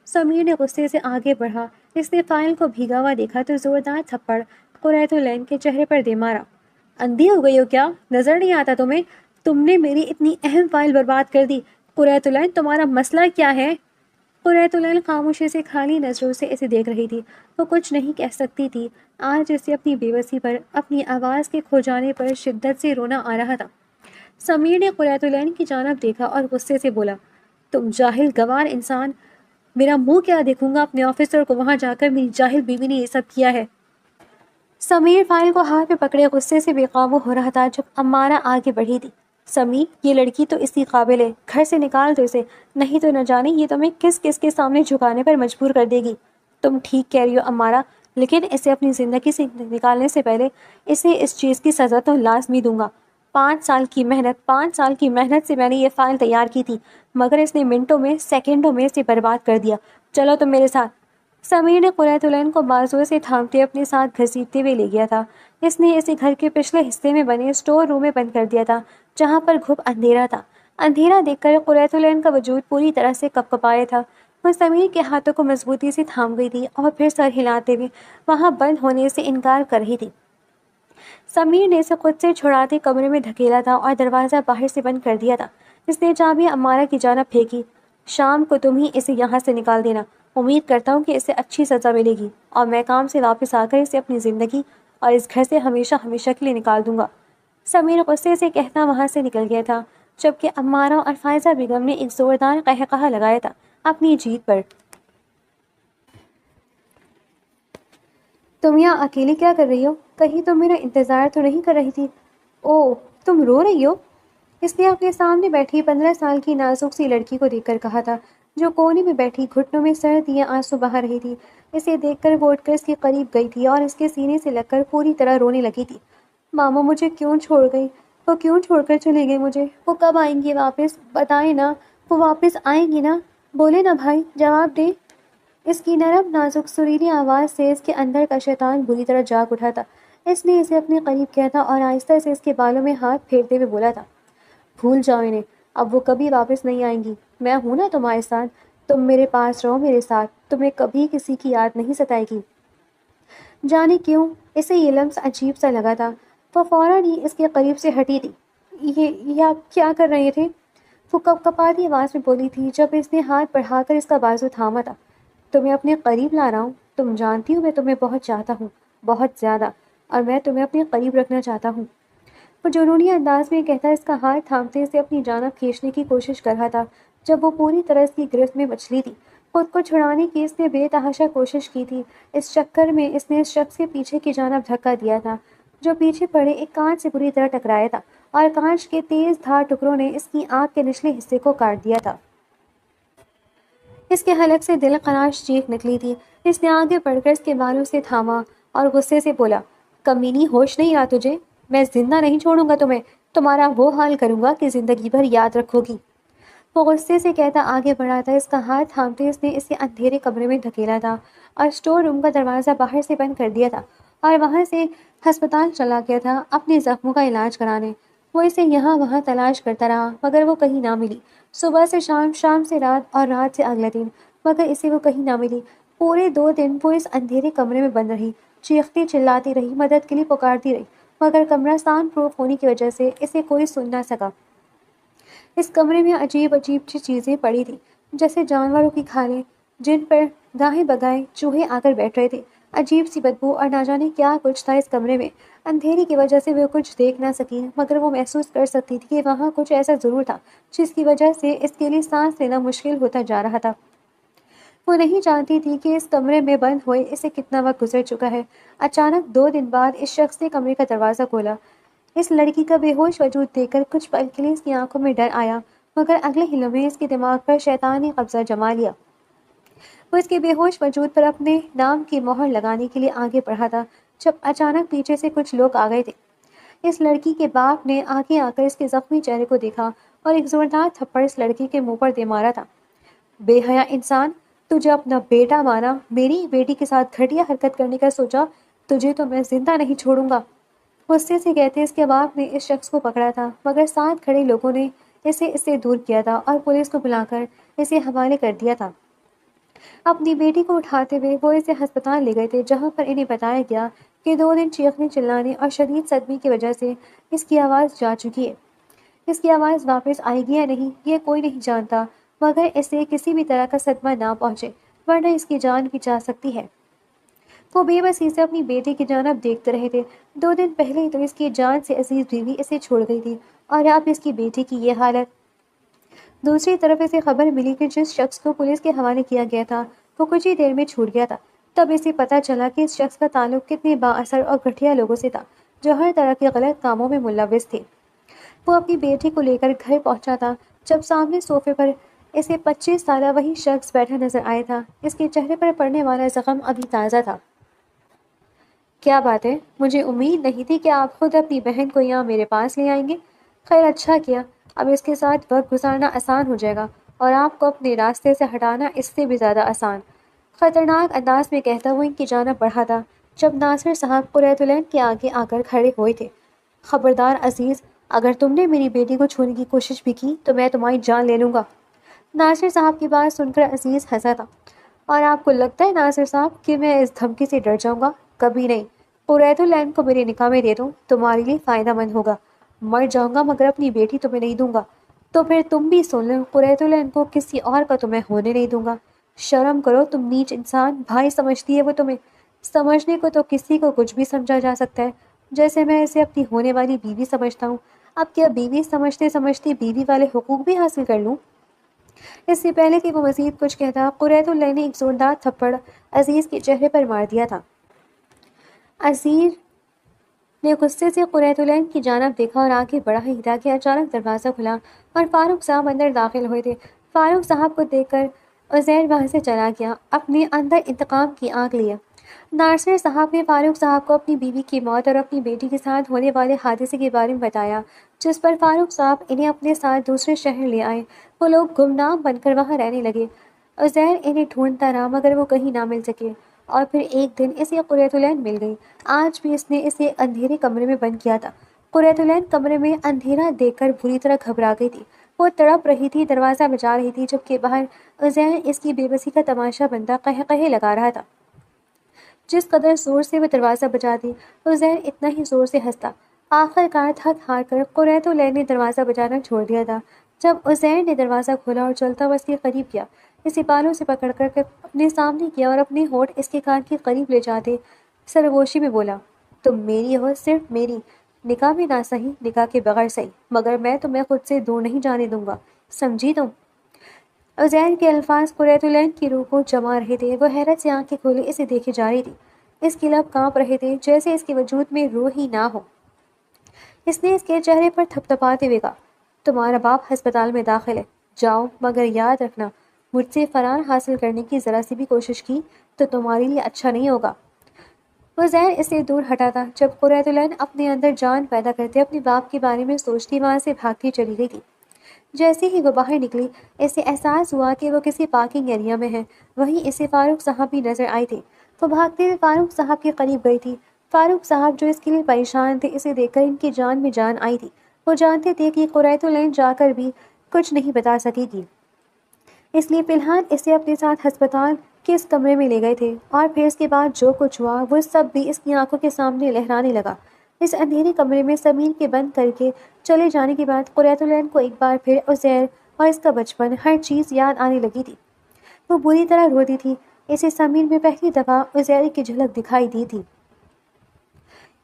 سمیر نے غصے سے آگے بڑھا۔ اس نے فائل کو بھیگا ہوا دیکھا تو زوردار تھپڑ قریۃ العین کے چہرے پر دے مارا۔ اندھی ہو گئی ہو کیا؟ نظر نہیں آتا تمہیں؟ تم نے میری اتنی اہم فائل برباد کر دی۔ قریۃ العین، تمہارا مسئلہ کیا ہے؟ قریۃ العین خاموشی سے کھالی نظروں سے اسے دیکھ رہی تھی۔ وہ کچھ نہیں کہہ سکتی تھی۔ آج اسے اپنی بے بسی پر، اپنی آواز کے کھو جانے پر شدت سے رونا آ رہا تھا۔ سمیر نے قریۃ العین کی جانب دیکھا اور غصے سے بولا، تم جاہل گوار انسان، میرا منہ کیا دیکھوں گا اپنے آفیسر کو وہاں جا کر میری جاہل بیوی نے یہ سب کیا ہے۔ سمیر فائل کو ہاتھ میں پکڑے غصے سے بے قابو ہو رہا تھا جب عمارہ آگے بڑھی تھی۔ سمیر، یہ لڑکی تو اسی قابل ہے، گھر سے نکال دو اسے، نہیں تو نہ جانے یہ تمہیں کس کس کے سامنے جھکانے پر مجبور کر دے گی۔ تم ٹھیک کہہ رہی ہو عمارہ، لیکن اسے اپنی زندگی سے نکالنے سے پہلے اسے اس چیز کی سزا تو لازمی دوں گا۔ 5 سال کی محنت سے میں نے یہ فائل تیار کی تھی مگر اس نے منٹوں میں، سیکنڈوں میں اسے برباد کر دیا۔ چلو تم میرے ساتھ۔ سمیر نے قریۃ العین کو بازوؤں سے تھامتے اپنے ساتھ گھسیٹتے ہوئے لے گیا تھا۔ اس نے اسے گھر کے پچھلے حصے میں بنے اسٹور روم میں بند کر دیا تھا جہاں پر گھپ اندھیرا تھا۔ اندھیرا دیکھ کر قریۃ العین کا وجود پوری طرح سے کپکپایا تھا۔ وہ سمیر کے ہاتھوں کو مضبوطی سے تھام گئی تھی اور پھر سر ہلاتے ہوئے وہاں بند ہونے سے انکار کر رہی تھی۔ سمیر نے اسے خود سے چھڑاتے کمرے میں دھکیلا تھا اور دروازہ باہر سے بند کر دیا تھا۔ اس نے چابی عمارہ کی جانب پھینکی۔ شام کو تم ہی اسے یہاں سے نکال دینا، امید کرتا ہوں کہ اسے اچھی سزا ملے گی اور میں کام سے واپس آ کر اسے اپنی زندگی اور اس گھر سے ہمیشہ ہمیشہ کے لیے نکال دوں گا۔ سمیر غصے سے کہتا وہاں سے نکل گیا تھا جبکہ عمارہ اور فائزہ بیگم نے ایک زوردار قہقہہ لگایا تھا اپنی جیت پر۔ تم یہاں اکیلی کیا کر رہی ہو؟ کہیں تم میرا انتظار تو نہیں کر رہی تھی؟ اوہ، تم رو رہی ہو؟ اس نے اپنے سامنے بیٹھی 15 سال کی نازک سی لڑکی کو دیکھ کر کہا تھا جو کونے میں بیٹھی گھٹنوں میں سرد یا آنسو بہا رہی تھی۔ اسے دیکھ کر وہ اٹھ کر اس کے قریب گئی تھی اور اس کے سینے سے لگ کر پوری طرح رونے لگی تھی۔ ماما مجھے کیوں چھوڑ گئی؟ وہ کیوں چھوڑ کر چلے گئے مجھے؟ وہ کب آئیں گی واپس؟ بتائیں نا، وہ واپس آئیں گی نا؟ بولے نا بھائی، جواب دے۔ اس کی نرم نازک سریلی آواز سے اس کے اندر کا شیطان بری طرح جاگ اٹھا تھا۔ اس نے اسے اپنے قریب کیا تھا اور آہستہ سے اس کے بالوں میں ہاتھ پھیرتے ہوئے بولا تھا، بھول جاؤ انہیں، اب وہ کبھی واپس نہیں آئیں گی۔ میں ہوں نا تمہارے ساتھ، تم میرے پاس رہو میرے ساتھ، تمہیں کبھی کسی کی یاد نہیں ستائے گی۔ جانے کیوں اسے یہ لمس عجیب سا لگا تھا، وہ فوراً ہی اس کے قریب سے ہٹی تھی۔ یہ آپ کیا کر رہے تھے؟ وہ کپ کپاتی آواز میں بولی تھی جب اس نے ہاتھ بڑھا کر اس کا بازو تھاما تھا۔ تمہیں اپنے قریب لا رہا ہوں، تم جانتی ہو میں تمہیں بہت چاہتا ہوں، بہت زیادہ، اور میں تمہیں اپنے قریب رکھنا چاہتا ہوں۔ وہ جنونی انداز میں کہتا اس کا ہاتھ تھامتے اسے اپنی جانب کھینچنے کی کوشش کر رہا تھا جب وہ پوری طرح اس کی گرفت میں مچلی تھی۔ خود کو چھڑانے کی اس نے بے تحاشا کوشش کی تھی، اس چکر میں اس نے اس شخص کے پیچھے کی جانب دھکا دیا تھا جو پیچھے پڑے ایک کانچ سے بری طرح ٹکرایا تھا، اور کانچ کے تیز دھار ٹکڑوں نے اس کی آنکھ کے نچلے حصے کو کاٹ دیا تھا۔ اس کے حلق سے دل خراش چیخ نکلی تھی۔ اس نے آگے بڑھ کر اس کے بالوں سے تھاما اور غصے سے بولا، کمینی، ہوش نہیں رہا تجھے؟ میں زندہ نہیں چھوڑوں گا تمہیں، تمہارا وہ حال کروں گا کہ زندگی بھر یاد رکھو گی۔ وہ غصے سے کہتا آگے بڑھا تھا، اس کا ہاتھ تھامتے اس نے اسے اندھیرے کمرے میں دھکیلا تھا اور اسٹور روم کا دروازہ باہر سے بند کر دیا تھا، اور وہاں سے ہسپتال چلا گیا تھا اپنے زخموں کا علاج کرانے۔ وہ اسے یہاں وہاں تلاش کرتا رہا مگر وہ کہیں نہ ملی، صبح سے شام، شام سے رات، اور رات سے اگلا دن، مگر اسے وہ کہیں نہ ملی۔ پورے 2 دن وہ اس اندھیرے کمرے میں بند رہی، چیختی چلاتی رہی، مدد کے لیے پکارتی رہی، مگر کمرہ ساؤنڈ پروف ہونے کی وجہ سے اسے کوئی سن نہ سکا۔ اس کمرے میں عجیب عجیب سی چیزیں پڑی تھیں، جیسے جانوروں کی کھالیں جن پر گاہے بگائے چوہے آ کر بیٹھ رہے تھے، عجیب سی بدبو، اور نہ جانے کیا کچھ تھا اس کمرے میں۔ اندھیرے کی وجہ سے وہ کچھ دیکھ نہ سکی، مگر وہ محسوس کر سکتی تھی کہ وہاں کچھ ایسا ضرور تھا جس کی وجہ سے اس کے لیے سانس لینا مشکل ہوتا جا رہا تھا۔ وہ نہیں جانتی تھی کہ اس کمرے میں بند ہوئے اسے کتنا وقت گزر چکا ہے۔ اچانک 2 دن بعد اس شخص نے کمرے کا دروازہ کھولا۔ اس لڑکی کا بے ہوش وجود دیکھ کر کچھ پل کے لیے اس کی آنکھوں میں ڈر آیا، مگر اگلے ہی لمحے اس کے دماغ پر شیطان نے قبضہ جما لیا۔ وہ اس کے بے ہوش وجود پر اپنے نام کی مہر لگانے کے لیے آگے بڑھا تھا جب اچانک پیچھے سے کچھ لوگ آ گئے تھے۔ اس لڑکی کے باپ نے آگے آ کر اس کے زخمی چہرے کو دیکھا اور ایک زوردار تھپڑ اس لڑکی کے منہ پر دے مارا تھا۔ بے حیا انسان، تجھے اپنا بیٹا مانا، میری بیٹی کے ساتھ گھٹیا حرکت کرنے کا سوچا، تجھے تو میں زندہ نہیں چھوڑوں گا۔ غصے سے کہتے اس کے باپ نے اس شخص کو پکڑا تھا، مگر ساتھ کھڑے لوگوں نے اس سے دور کیا تھا اور پولیس کو بلا کر اسے حوالے کر دیا تھا۔ اپنی بیٹی کو اٹھاتے ہوئے وہ اسے ہسپتال لے گئے تھے، جہاں پر انہیں بتایا گیا کہ 2 دن چیخنے چلانے اور شدید صدمے کی وجہ سے اس کی آواز جا چکی ہے۔ اس کی آواز واپس آئے گی یا نہیں یہ کوئی نہیں جانتا، مگر اسے کسی بھی طرح کا صدمہ نہ پہنچے، ورنہ اس کی جان بھی جا سکتی ہے۔ وہ بے بسی سے اپنی بیٹی کی جانب دیکھتے رہے تھے۔ 2 دن پہلے تو اس کی جان سے عزیز بیوی اسے چھوڑ گئی تھی، اور اب اس کی بیٹی کی یہ حالت۔ دوسری طرف اسے خبر ملی کہ جس شخص کو پولیس کے حوالے کیا گیا تھا وہ کچھ ہی دیر میں چھوٹ گیا تھا۔ تب اسے پتہ چلا کہ اس شخص کا تعلق کتنے با اثر اور گھٹیا لوگوں سے تھا جو ہر طرح کے غلط کاموں میں ملوث تھے۔ وہ اپنی بیٹی کو لے کر گھر پہنچا تھا جب سامنے صوفے پر اسے 25 سالہ وہی شخص بیٹھا نظر آیا تھا۔ اس کے چہرے پر پڑنے والا زخم ابھی تازہ تھا۔ کیا بات ہے، مجھے امید نہیں تھی کہ آپ خود اپنی بہن کو یہاں میرے پاس لے آئیں گے۔ خیر، اچھا کیا، اب اس کے ساتھ وقت گزارنا آسان ہو جائے گا اور آپ کو اپنے راستے سے ہٹانا اس سے بھی زیادہ آسان۔ خطرناک انداز میں کہتا ہوا ان کی جانب بڑھا تھا جب ناصر صاحب قریۃ العین کے آگے آ کر کھڑے ہوئے تھے۔ خبردار عزیز، اگر تم نے میری بیٹی کو چھونے کی کوشش بھی کی تو میں تمہاری جان لے لوں گا۔ ناصر صاحب کی بات سن کر عزیز ہنسا تھا۔ اور آپ کو لگتا ہے ناصر صاحب کہ میں اس دھمکی سے ڈر جاؤں گا؟ کبھی نہیں۔ قریۃ العین کو میرے نکاح میں دے دو، تمہارے لیے فائدہ مند ہوگا۔ مر جاؤں گا مگر اپنی بیٹی تمہیں نہیں دوں گا۔ تو پھر تم بھی سن لو، قریۃ العین کو کسی اور کا تمہیں ہونے نہیں دوں گا۔ شرم کرو، تم نیچ انسان، بھائی سمجھتی ہے وہ تمہیں؟ سمجھنے کو تو کسی کو کچھ بھی سمجھا جا سکتا ہے، جیسے میں اسے اپنی ہونے والی بیوی سمجھتا ہوں۔ اب کیا بیوی سمجھتے سمجھتے بیوی والے حقوق بھی حاصل کر لوں؟ اس سے پہلے کہ وہ مزید کچھ کہتا، قریۃ العین نے ایک زوردار تھپڑ عزیز کے چہرے پر مار دیا تھا۔ عزیز نے غصے سے قریۃ العین کی جانب دیکھا اور آگے بڑھا ہی تھا کہ اچانک دروازہ کھلا اور فاروق صاحب اندر داخل ہوئے تھے۔ فاروق صاحب کو دیکھ کر عزیر وہاں سے چلا گیا، اپنے اندر انتقام کی آگ لیے۔ ناصر صاحب نے فاروق صاحب کو اپنی بیوی کی موت اور اپنی بیٹی کے ساتھ ہونے والے حادثے کے بارے میں بتایا، جس پر فاروق صاحب انہیں اپنے ساتھ دوسرے شہر لے آئے۔ وہ لوگ گمنام بن کر وہاں رہنے لگے۔ عزیر انہیں ڈھونڈتا رہا مگر وہ کہیں نہ مل سکے، اور پھر ایک دن اسے قریۃ العین مل گئی۔ آج بھی اس نے اسے اندھیرے کمرے میں بند کیا تھا۔ قریۃ العین کمرے میں اندھیرا دیکھ کر بری طرح گھبرا گئی تھی۔ وہ تڑپ رہی تھی، دروازہ بجا رہی تھی، جبکہ باہر عزیر اس کی بے بسی کا تماشا بندہ قہقہے لگا رہا تھا۔ جس قدر زور سے وہ دروازہ بجاتی، عزیر اتنا ہی زور سے ہنستا۔ آخر کار تھک ہار کر قریۃ العین نے دروازہ بجانا چھوڑ دیا تھا۔ جب عزیر نے دروازہ کھولا اور چلتا ہوا اس کے قریب کیا، اسے بالوں سے پکڑ کر اپنے سامنے کیا اور اپنے ہونٹ اس کے کان کے قریب لے جاتے سرگوشی میں بولا، تم میری ہو، صرف میری، نکاح میں نہ صحیح، نکاح کے بغیر صحیح، مگر میں تمہیں خود سے دور نہیں جانے دوں گا، سمجھی تم؟ عزیر کے الفاظ قریۃ العین کی روح کو جما رہے تھے۔ وہ حیرت سے آنکھیں کھولے اسے دیکھے جا رہی تھی۔ اس کے لب کانپ رہے تھے جیسے اس کے وجود میں روح ہی نہ ہو۔ اس نے اس کے چہرے پر تھپتھپاتے ہوئے کہا، تمہارا باپ ہسپتال میں داخل ہے، جاؤ، مگر یاد رکھنا مجھ سے فرار حاصل کرنے کی ذرا سی بھی کوشش کی تو تمہارے لیے اچھا نہیں ہوگا۔ عزیر اس سے دور ہٹا تھا جب قریۃ العین اپنے اندر جان پیدا کرتے اپنے باپ کے بارے میں سوچتی وہاں سے بھاگتی چلی گئی تھی۔ جیسے ہی وہ باہر نکلی، اسے احساس ہوا کہ وہ کسی پارکنگ ایریا میں ہے۔ وہیں اسے فاروق صاحب بھی نظر آئے تھے۔ وہ بھاگتے ہوئے فاروق صاحب کے قریب گئی تھی۔ فاروق صاحب جو اس کے لیے پریشان تھے، اسے دیکھ کر ان کی جان میں جان آئی تھی۔ وہ جانتے تھے کہ قریۃ العین جا کر بھی کچھ نہیں بتا سکے گی، اس لیے فی الحال اسے اپنے ساتھ ہسپتال کے اس کمرے میں لے گئے تھے۔ اور پھر اس کے بعد جو کچھ ہوا وہ سب بھی اس کی آنکھوں کے سامنے لہرانے لگا۔ اس اندھیرے کمرے میں سمیر کے بند کر کے چلے جانے کے بعد قریۃ العین کو ایک بار پھر عزیر اور اس کا بچپن، ہر چیز یاد آنے لگی تھی۔ وہ بری طرح روتی تھی۔ اسے سمیر میں پہلی دفعہ عزیر کی جھلک دکھائی دی تھی۔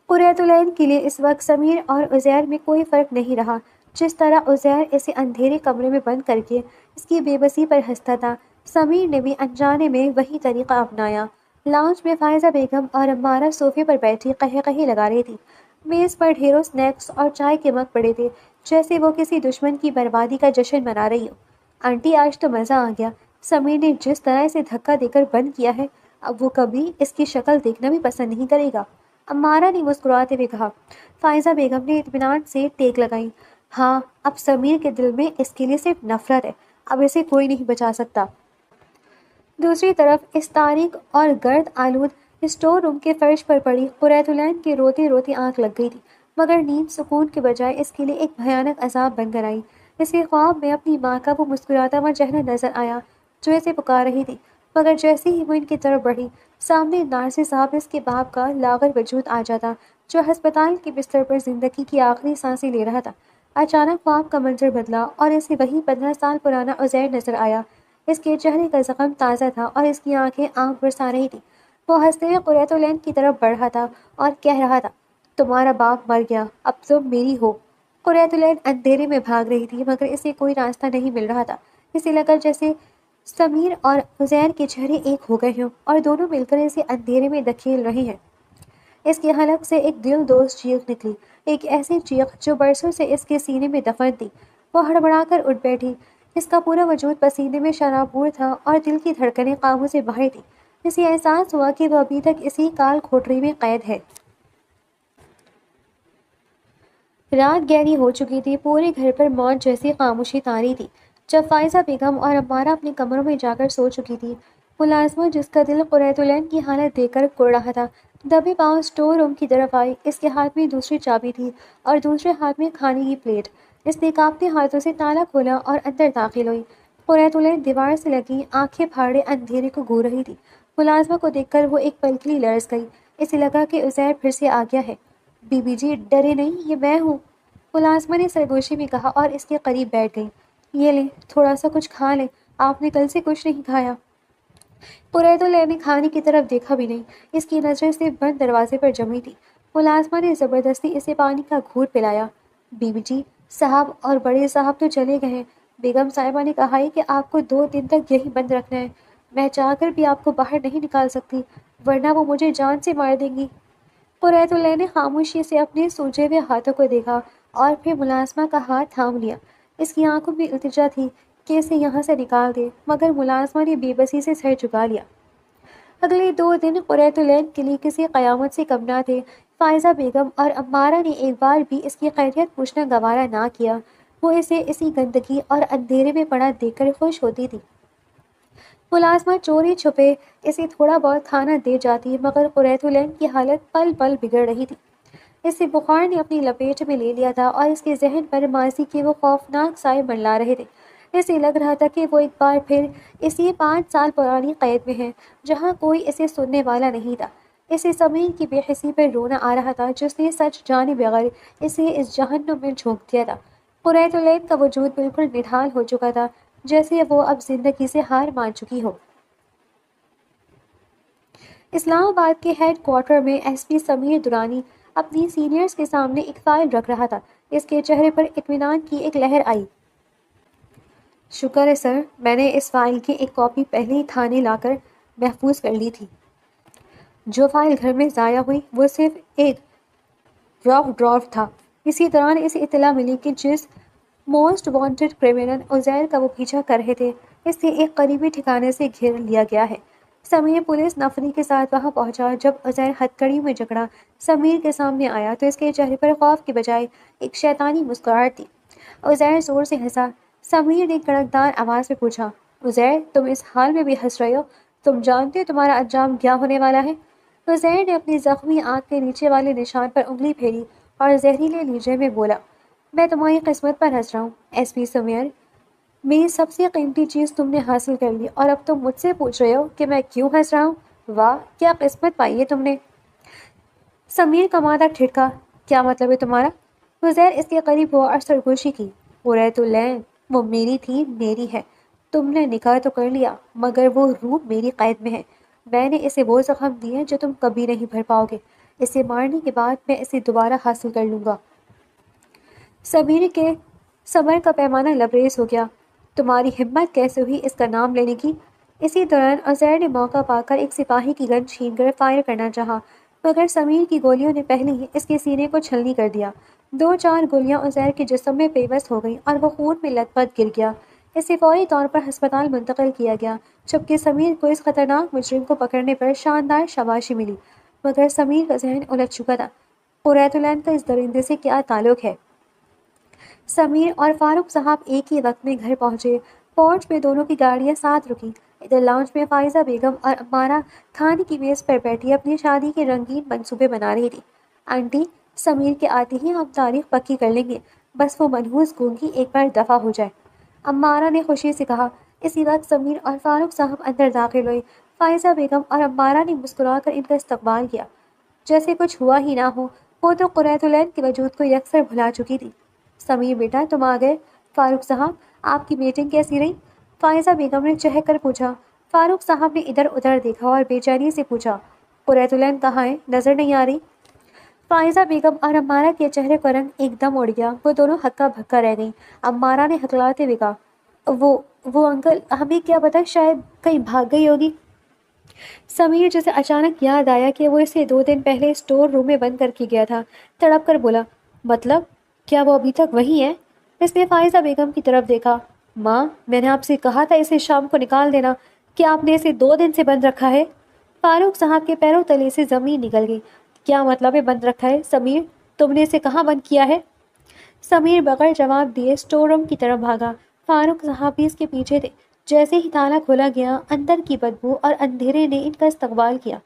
قریۃ العین کے لیے اس وقت سمیر اور عزیر میں کوئی فرق نہیں رہا۔ جس طرح عزیر اسے اندھیرے کمرے میں بند کر کے اس کی بے بسی پر ہنستا تھا، سمیر نے بھی انجانے میں وہی طریقہ اپنایا۔ لاؤنج میں فائزہ بیگم اور عمارہ صوفے پر بیٹھی قہقہے لگا رہی تھی۔ میز پر ڈھیروں سنیکس اور چائے کے مگ پڑے تھے، جیسے وہ کسی دشمن کی بربادی کا جشن منا رہی ہو۔ آنٹی آج تو مزہ آ گیا، سمیر نے جس طرح اسے دھکا دے کر بند کیا ہے، اب وہ کبھی اس کی شکل دیکھنا بھی پسند نہیں کرے گا، عمارہ نے مسکراتے ہوئے کہا۔ فائزہ بیگم نے اطمینان سے ٹیک لگائی۔ ہاں، اب سمیر کے دل میں اس کے لیے صرف نفرت ہے، اب اسے کوئی نہیں بچا سکتا۔ دوسری طرف اس تاریک اور گرد آلود اسٹور روم کے فرش پر پڑی قریۃ العین کے روتے روتے آنکھ لگ گئی تھی، مگر نیند سکون کے بجائے اس کے لیے ایک بھیانک عذاب بن کر آئی۔ اسے خواب میں اپنی ماں کا وہ مسکراتا ہوا چہرہ نظر آیا جو اسے پکار رہی تھی، مگر جیسے ہی وہ ان کی طرف بڑھی، سامنے نارسی صاحب اس کے باپ کا لاغر وجود آ جاتا جو ہسپتال کے بستر پر زندگی کی آخری سانسیں لے رہا تھا۔ اچانک خواب کا منظر بدلا اور اسے وہی 15 سال پرانا عزیر نظر آیا۔ اس کے چہرے کا زخم تازہ تھا اور اس کی آنکھیں آنکھ برسا رہی تھی۔ وہ ہنستے ہوئے قریۃ العین کی طرف بڑھ رہا تھا اور کہہ رہا تھا، تمہارا باپ مر گیا، اب تم میری ہو۔ قریۃ العین اندھیرے میں بھاگ رہی تھی، مگر اسے کوئی راستہ نہیں مل رہا تھا۔ اسے لگا جیسے سمیر اور عزیر کے چہرے ایک ہو گئے ہوں اور دونوں مل کر اسے اندھیرے میں دھکیل رہے ہیں۔ اس کے حلق سے ایک دل دوز چیخ نکلی، ایک ایسی چیخ جو برسوں سے اس کے سینے میں دفن تھی۔ وہ ہڑبڑا کر اٹھ بیٹھی۔ اس کا پورا وجود پسینے میں شرابور تھا اور دل کی دھڑکنیں قابو سے باہر تھیں۔ اسے احساس ہوا کہ وہ ابھی تک اسی کال کھوٹری میں قید ہے۔ رات گہری ہو چکی تھی، پورے گھر پر موت جیسی خاموشی طاری تھی۔ جب فائزہ بیگم اور عمارہ اپنے کمروں میں جا کر سو چکی تھی، ملازمہ جس کا دل قریۃ العین کی حالت دیکھ کر کڑ رہا تھا، دبے پاؤں اسٹور روم کی طرف آئی۔ اس کے ہاتھ میں دوسری چابی تھی اور دوسرے ہاتھ میں کھانے کی پلیٹ۔ اس نے کانپتے ہاتھوں سے تالا کھولا اور اندر داخل ہوئی۔ قریۃ العین دیوار سے لگی آنکھیں پھاڑے اندھیرے کو گھور رہی تھی۔ ملازمہ کو دیکھ کر وہ ایک پل کے لیے لرز گئی۔ اسے لگا کہ عزیر پھر سے آ گیا ہے۔ بی بی جی، ڈرے نہیں، یہ میں ہوں، ملازمہ نے سرگوشی میں کہا اور اس کے قریب بیٹھ گئی۔ یہ لیں، تھوڑا سا کچھ کھا لیں، آپ نے کل سے کچھ نہیں کھایا۔ قریۃ العین نے کھانے کی طرف دیکھا بھی نہیں، اس کی نظریں صرف بند دروازے پر جمی تھی۔ ملازمہ نے زبردستی اسے پانی کا گھونٹ پلایا۔ بی بی جی، صاحب اور بڑے صاحب تو چلے گئے ہیں، بیگم صاحبہ نے کہا ہے کہ آپ کو 2 دن تک یہی بند رکھنا ہے۔ میں چاہ کر بھی آپ کو باہر نہیں نکال سکتی، ورنہ وہ مجھے جان سے مار دیں گی۔ قریۃ العین نے خاموشی سے اپنے سوجے ہوئے ہاتھوں کو دیکھا اور پھر ملازمہ کا ہاتھ تھام لیا۔ اس کی آنکھوں میں التجا تھی کہ اسے یہاں سے نکال دے، مگر ملازمہ نے بے بسی سے سر جھکا لیا۔ اگلے 2 دن قریۃ العین کے لیے کسی قیامت سے کم نہ تھے۔ فائزہ بیگم اور عمارہ نے ایک بار بھی اس کی خیریت پوچھنا گوارا نہ کیا۔ وہ اسے اسی گندگی اور اندھیرے میں پڑا دیکھ کر خوش ہوتی تھی۔ ملازمہ چوری چھپے اسے تھوڑا بہت کھانا دے جاتی، مگر قریۃ العین کی حالت پل پل بگڑ رہی تھی۔ اسے بخار نے اپنی لپیٹ میں لے لیا تھا اور اس کے ذہن پر ماضی کے وہ خوفناک سائے منڈلا رہے تھے۔ اسے لگ رہا تھا کہ وہ ایک بار پھر اسی 5 سال پرانی قید میں ہے جہاں کوئی اسے سننے والا نہیں تھا۔ اسے سمیر کی بے حسی پر رونا آ رہا تھا جس نے سچ جانے بغیر اسے اس جہنم میں جھونک دیا تھا۔ قریۃ العین کا وجود بالکل نڈھال ہو چکا تھا، جیسے وہ اب زندگی سے ہار مان چکی ہو۔ اسلام آباد کے ہیڈ کوارٹر میں ایس پی سمیر درانی اپنی سینئرز کے سامنے ایک فائل رکھ رہا تھا۔ اس کے چہرے پر اطمینان کی ایک لہر آئی۔ شکر ہے سر، میں نے اس فائل کی ایک کاپی پہلے ہی تھانے لا کر محفوظ کر لی تھی۔ جو فائل گھر میں ضائع ہوئی وہ صرف ایک رف ڈرافٹ تھا۔ اسی دوران اسے اطلاع ملی کہ جس موسٹ وانٹڈ کرمنل عزیر کا وہ پیچھا کر رہے تھے اسے ایک قریبی ٹھکانے سے گھیر لیا گیا ہے۔ سمیر پولیس نفری کے ساتھ وہاں پہنچا۔ جب عزیر ہتھکڑی میں جکڑا سمیر کے سامنے آیا تو اس کے چہرے پر خوف کے بجائے ایک شیطانی مسکراہٹ تھی۔ عزیر زور سے ہنسا۔ سمیر نے کڑکدار آواز میں پوچھا، عزیر تم اس حال میں بھی ہنس رہے ہو؟ تم جانتے ہو تمہارا انجام کیا ہونے والا ہے؟ عزیر نے اپنی زخمی آنکھ کے نیچے والے نشان پر انگلی پھیری اور زہریلے لہجے میں بولا، میں تمہاری قسمت پر ہنس رہا ہوں ایس پی سمیر۔ میری سب سے قیمتی چیز تم نے حاصل کر لی اور اب تم مجھ سے پوچھ رہے ہو کہ میں کیوں ہنس رہا ہوں؟ واہ کیا قسمت پائی ہے تم نے۔ سمیر کا مادہ ٹھٹکا، کیا مطلب ہے تمہارا؟ عزیر اس کے قریب ہوا اور سرگوشی کی، قریۃ العین وہ میری تھی، میری ہے۔ تم نے نکاح تو کر لیا مگر وہ روح میری قید میں ہے۔ میں نے اسے وہ زخم دیے جو تم کبھی نہیں بھر پاؤ گے۔ اسے مارنے کے بعد میں اسے دوبارہ حاصل کر لوں گا۔ سمیر کے صبر کا پیمانہ لبریز ہو گیا۔ تمہاری ہمت کیسے ہوئی اس کا نام لینے کی؟ اسی دوران عزیر نے موقع پا کر ایک سپاہی کی گن چھین کر فائر کرنا چاہا مگر سمیر کی گولیوں نے پہلے ہی اس کے سینے کو چھلنی کر دیا۔ 2-4 گولیاں عزیر کے جسم میں پیوست ہو گئیں اور وہ خون میں لت پت گر گیا۔ اسے فوری طور پر ہسپتال منتقل کیا گیا جبکہ سمیر کو اس خطرناک مجرم کو پکڑنے پر شاندار شاباشی ملی مگر سمیر کا ذہن الجھ چکا تھا۔ قریۃ العین کا اس درندے سے کیا تعلق ہے؟ سمیر اور فاروق صاحب ایک ہی وقت میں گھر پہنچے۔ پورچ میں دونوں کی گاڑیاں ساتھ رکیں۔ ادھر لاؤنج میں فائزہ بیگم اور عمارہ کھانے کی میز پر بیٹھی اپنی شادی کے رنگین منصوبے بنا رہی تھی۔ آنٹی سمیر کے آتے ہی ہم تاریخ پکی کر لیں گے، بس وہ منحوس گونگی ایک بار دفع ہو جائے، عمارہ نے خوشی سے کہا۔ اسی وقت سمیر اور فاروق صاحب اندر داخل ہوئے۔ فائزہ بیگم اور عمارہ نے مسکرا کر ان کا استقبال کیا جیسے کچھ ہوا ہی نہ ہو۔ وہ تو قریۃ العین کے وجود کو یکسر بھلا چکی تھی۔ سمیر بیٹا تم آ گئے۔ فاروق صاحب آپ کی میٹنگ کیسی رہی؟ فائزہ بیگم نے چہک کر پوچھا۔ فاروق صاحب نے ادھر ادھر دیکھا اور بے چینی سے پوچھا، قریۃ العین کہاں ہے؟ نظر نہیں آ رہی۔ فائزہ بیگم اور عمارہ کے چہرے کا رنگ ایک دم اڑ گیا۔ وہ دونوں ہکا بھکا رہ گئیں۔ عمارہ نے ہکلاتے ہوئے کہا، وہ انکل ہمیں کیا پتا، شاید کہیں بھاگ گئی ہوگی۔ سمیر جسے اچانک یاد آیا کہ وہ اسے 2 دن پہلے اسٹور روم میں بند کر کے گیا تھا، تڑپ کر بولا، مطلب کیا وہ ابھی تک وہیں ہے؟ اس نے فائزہ بیگم کی طرف دیکھا۔ ماں میں نے آپ سے کہا تھا اسے شام کو نکال دینا، کیا آپ نے اسے 2 دن سے بند رکھا ہے؟ فاروق صاحب کے پیروں تلے سے زمین نکل گئی۔ کیا مطلب ہے بند رکھا ہے؟ سمیر تم نے اسے کہاں بند کیا ہے؟ سمیر بغیر جواب دیے اسٹور روم کی طرف بھاگا۔ فاروق صاحب بھی اس کے پیچھے تھے۔ جیسے ہی تالا کھولا گیا اندر کی بدبو اور اندھیرے نے ان کا استقبال کیا۔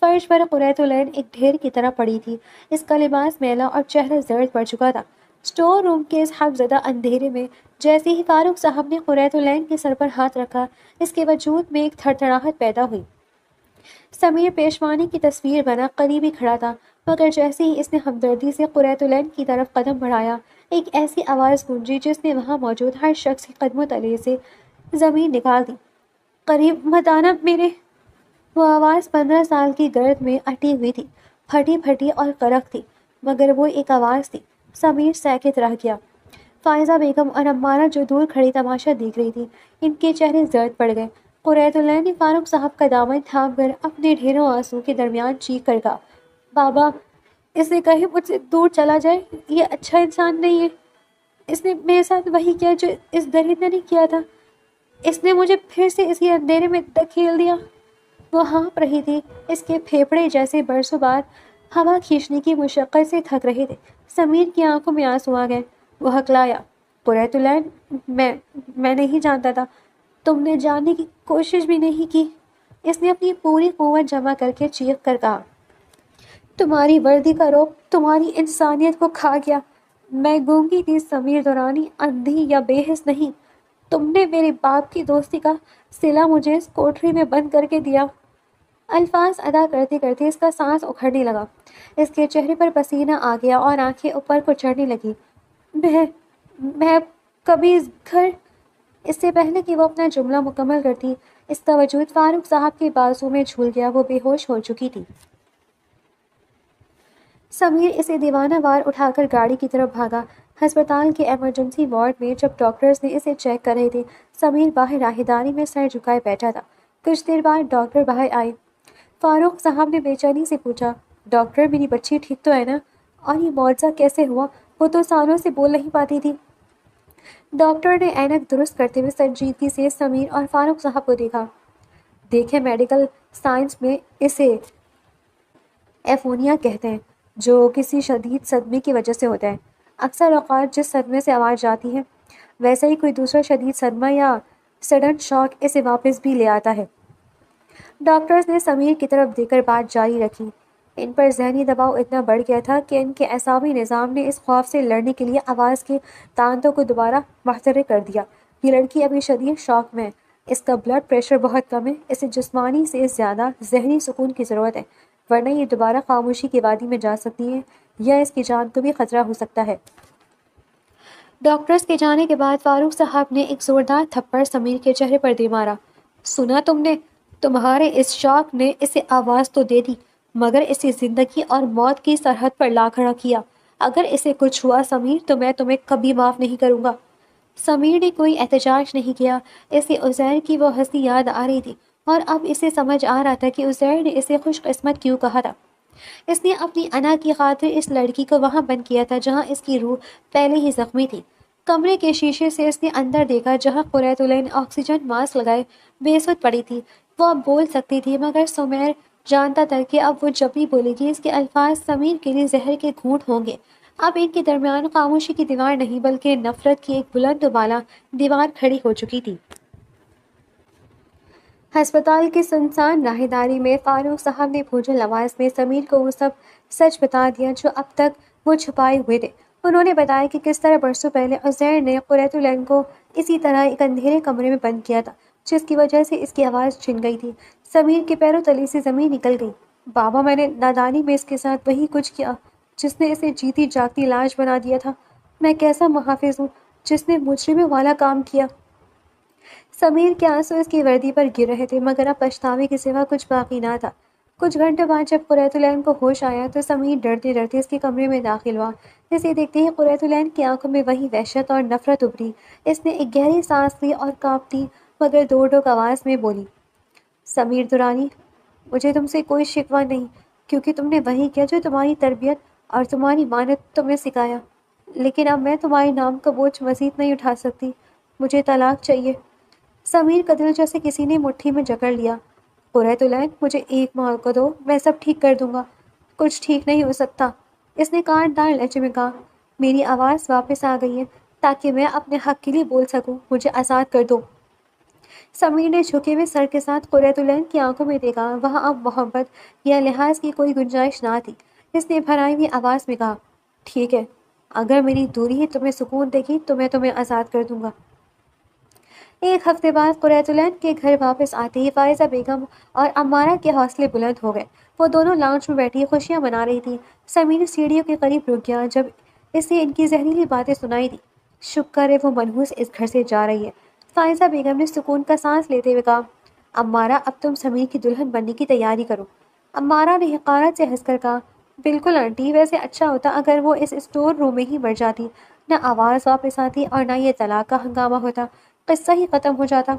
فرش پر قریۃ العین ایک ڈھیر کی طرح پڑی تھی۔ اس کا لباس میلا اور چہرہ زرد پڑ چکا تھا۔ اسٹور روم کے اس حق زدہ اندھیرے میں جیسے ہی فاروق صاحب نے قریۃ العین کے سر پر ہاتھ رکھا اس کے وجود میں ایک تھڑتھڑاہٹ پیدا ہوئی۔ سمیر پیشوانی کی تصویر بنا قریب ہی کھڑا تھا مگر جیسے ہی اس نے ہمدردی سے قریۃ العین کی طرف قدم بڑھایا ایک ایسی آواز گونجی جس نے وہاں موجود ہر شخص کے قدموں تلے سے زمین نکال دی۔ قریب مت آنا میرے۔ وہ آواز 15 سال کی گرد میں اٹی ہوئی تھی، پھٹی پھٹی اور کرخ تھی مگر وہ ایک آواز تھی۔ سمیر ساکت رہ گیا۔ فائزہ بیگم اور عمارہ جو دور کھڑی تماشا دیکھ رہی تھی ان کے چہرے زرد پڑ گئے۔ قریۃ العین نے فاروق صاحب کا دامن تھام کر اپنے ڈھیروں آنسو کے درمیان چیخ کر کہا، بابا اس نے کہیں مجھ سے دور چلا جائے، یہ اچھا انسان نہیں ہے۔ اس نے میرے ساتھ وہی کیا جو اس درندے نے کیا تھا، اس نے مجھے پھر سے اسی اندھیرے میں دھکیل دیا۔ وہ ہانپ رہی تھی، اس کے پھیپھڑے جیسے برسوں بعد ہوا کھینچنے کی مشقت سے تھک رہے تھے۔ سمیر کی آنکھوں میں آنسو آ گئے۔ وہ ہکلایا، قریۃ العین میں نہیں جانتا تھا، تم نے جاننے کی کوشش بھی نہیں کی۔ اس نے اپنی پوری قوت جمع کر کے چیخ کر کہا، تمہاری وردی کا روب تمہاری انسانیت کو کھا گیا۔ میں گونگی تھی سمیر دورانی، اندھی یا بے حس نہیں۔ تم نے میرے باپ کی دوستی کا صلہ مجھے اس کوٹری میں بند کر کے دیا۔ الفاظ ادا کرتے کرتے اس کا سانس اکھڑنے لگا، اس کے چہرے پر پسینہ آ گیا اور آنکھیں اوپر کو چڑھنے لگی۔ میں کبھی اس گھر… اس سے پہلے کہ وہ اپنا جملہ مکمل کرتی، اس کا وجود فاروق صاحب کے بازو میں جھول گیا۔ وہ بے ہوش ہو چکی تھی۔ سمیر اسے دیوانہ وار اٹھا کر گاڑی کی طرف بھاگا۔ ہسپتال کے ایمرجنسی وارڈ میں جب ڈاکٹرز نے اسے چیک کر رہے تھے، سمیر باہر راہداری میں سر جھکائے بیٹھا تھا۔ کچھ دیر بعد ڈاکٹر باہر آئے۔ فاروق صاحب نے بے چینی سے پوچھا، ڈاکٹر میری بچی ٹھیک تو ہے نا؟ اور یہ معجزہ کیسے ہوا؟ وہ تو سالوں سے بول نہیں پاتی تھی۔ ڈاکٹر نے اینک درست کرتے ہوئے سنجیدگی سے سمیر اور فاروق صاحب کو دیکھا۔ دیکھیں، میڈیکل سائنس میں اسے ایفونیا کہتے ہیں، جو کسی شدید صدمے کی وجہ سے ہوتا ہے۔ اکثر اوقات جس صدمے سے آواز جاتی ہے، ویسا ہی کوئی دوسرا شدید صدمہ یا سڈن شاک اسے واپس بھی لے آتا ہے۔ ڈاکٹرز نے سمیر کی طرف دیکھ کر بات جاری رکھی۔ ان پر ذہنی دباؤ اتنا بڑھ گیا تھا کہ ان کے اعصابی نظام نے اس خوف سے لڑنے کے لیے آواز کے تانتوں کو دوبارہ محترک کر دیا۔ یہ لڑکی ابھی شدید شاک میں ہے، اس کا بلڈ پریشر بہت کم ہے، اسے جسمانی سے زیادہ ذہنی سکون کی ضرورت ہے، ورنہ یہ دوبارہ خاموشی کی وادی میں جا سکتی ہے یا اس کی جان کو بھی خطرہ ہو سکتا ہے۔ ڈاکٹرز کے جانے کے بعد فاروق صاحب نے ایک زوردار تھپڑ سمیر کے چہرے پر دے مارا۔ سنا تم نے؟ تمہارے اس شاک نے اسے آواز تو دے دی، مگر اسے زندگی اور موت کی سرحد پر لا کھڑا کیا۔ اگر اسے کچھ ہوا سمیر تو میں تمہیں کبھی معاف نہیں کروں گا۔ سمیر نے کوئی احتجاج نہیں کیا۔ اسے عزیر کی وہ ہنسی یاد آ رہی تھی اور اب اسے سمجھ آ رہا تھا کہ عزیر نے اسے خوش قسمت کیوں کہا تھا۔ اس نے اپنی انا کی خاطر اس لڑکی کو وہاں بند کیا تھا جہاں اس کی روح پہلے ہی زخمی تھی۔ کمرے کے شیشے سے اس نے اندر دیکھا جہاں قریۃ العین آکسیجن ماسک لگائے بے سود پڑی تھی۔ وہ اب بول سکتی تھی، مگر سمیر جانتا تھا کہ اب وہ جب بھی بولے گی اس کے الفاظ سمیر کے لیے زہر کے گھونٹ ہوں گے۔ اب ان کے درمیان خاموشی کی دیوار نہیں بلکہ نفرت کی ایک بلند و بالا دیوار کھڑی ہو چکی تھی۔ ہسپتال کی سنسان راہداری میں فاروق صاحب نے بھوجل آواز میں سمیر کو وہ سب سچ بتا دیا جو اب تک وہ چھپائے ہوئے تھے۔ انہوں نے بتایا کہ کس طرح برسوں پہلے عزیر نے قریۃ العین کو اسی طرح ایک اندھیرے کمرے میں بند کیا تھا، جس کی وجہ سے اس کی آواز چھن گئی تھی۔ سمیر کے پیروں تلے سے زمین نکل گئی۔ بابا، میں نے نادانی میں اس کے ساتھ وہی کچھ کیا جس نے اسے جیتی جاگتی لاش بنا دیا تھا۔ میں کیسا محافظ ہوں جس نے مجرموں والا کام کیا۔ سمیر کے آنسو اس کی وردی پر گر رہے تھے، مگر اب پچھتاوے کے سوا کچھ باقی نہ تھا۔ کچھ گھنٹوں بعد جب قریۃ العین کو ہوش آیا تو سمیر ڈرتے ڈرتے اس کے کمرے میں داخل ہوا۔ اسے دیکھتے ہی قریۃ العین کی آنکھوں میں وہی وحشت اور نفرت ابھری۔ اس نے ایک گہری سانس لی اور کانپتی مگر دو ٹوک آواز میں بولی، سمیر دورانی، مجھے تم سے کوئی شکوہ نہیں، کیونکہ تم نے وہی کیا جو تمہاری تربیت اور تمہاری ماں نے تمہیں سکھایا۔ لیکن اب میں تمہارے نام کا بوجھ مزید نہیں اٹھا سکتی۔ مجھے طلاق چاہیے۔ سمیر کا دل جیسے کسی نے مٹھی میں جکڑ لیا۔ قریۃ العین، مجھے ایک موقع دو، میں سب ٹھیک کر دوں گا۔ کچھ ٹھیک نہیں ہو سکتا، اس نے کانٹدار لہجے میں کہا۔ میری آواز واپس آ گئی ہے تاکہ میں اپنے حق کے لیے بول سکوں۔ مجھے آزاد کر دو۔ سمیر نے جھکے ہوئے سر کے ساتھ قریۃ العین کی آنکھوں میں دیکھا۔ وہاں اب محبت یا لحاظ کی کوئی گنجائش نہ تھی۔ اس نے بھرائی ہوئی آواز میں کہا، ٹھیک ہے، اگر میری دوری ہی تمہیں سکون دے گی تو میں تمہیں آزاد کر دوں گا۔ ایک ہفتے بعد قریۃ العین کے گھر واپس آتے ہی فائزہ بیگم اور عمارہ کے حوصلے بلند ہو گئے۔ وہ دونوں لاؤنج میں بیٹھی خوشیاں منا رہی تھیں۔ سمیر سیڑھیوں کے قریب رک گیا جب اسے ان کی زہریلی باتیں سنائی دی۔ شکر ہے وہ منحوس اس گھر سے جا رہی ہے، فائزہ بیگم نے سکون کا سانس لیتے ہوئے کہا۔ عمارہ، اب تم سمیر کی دلہن بننے کی تیاری کرو۔ عمارہ نے حقارت سے ہنس کر کہا، بالکل آنٹی، ویسے اچھا ہوتا اگر وہ اس اسٹور روم میں ہی مر جاتی، نہ آواز واپس آتی اور نہ یہ طلاق کا ہنگامہ ہوتا، قصہ ہی ختم ہو جاتا۔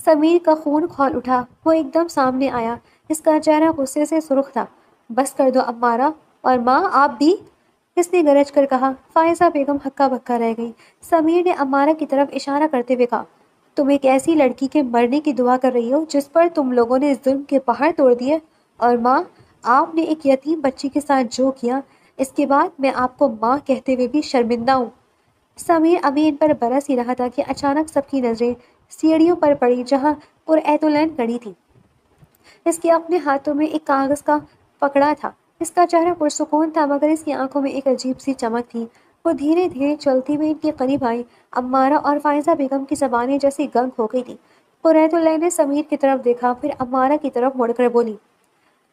سمیر کا خون کھول اٹھا۔ وہ ایک دم سامنے آیا، اس کا چہرہ غصے سے سرخ تھا۔ بس کر دو عمارہ، اور ماں آپ بھی، اس نے گرج کر کہا۔ فائزہ بیگم ہکا بکا رہ گئی۔ سمیر نے عمارہ کی طرف اشارہ کرتے ہوئے کہا، تم ایک ایسی لڑکی کے مرنے کی دعا کر رہی ہو جس پر تم لوگوں نے ظلم کے پہاڑ توڑ دیے، اور ماں، آپ نے ایک یتیم بچی کے ساتھ جو کیا، اس کے بعد میں آپ کو ماں کہتے ہوئے بھی شرمندہ ہوں۔ سمیر ابھی ان پر برس ہی رہا تھا کہ اچانک سب کی نظریں سیڑھیوں پر پڑی جہاں قریۃ العین کھڑی تھی۔ اس کے اپنے ہاتھوں میں ایک کاغذ کا پکڑا تھا۔ اس کا چہرہ پرسکون تھا مگر اس کی آنکھوں میں ایک عجیب سی چمک تھی۔ وہ دھیرے دھیرے چلتی ہوئی ان کے قریب آئی۔ عمارہ اور فائزہ بیگم کی زبانیں جیسی گنگ ہو گئی تھیں۔ قریت اللہ نے سمیر کی طرف دیکھا، پھر عمارہ کی طرف مڑ کر بولی،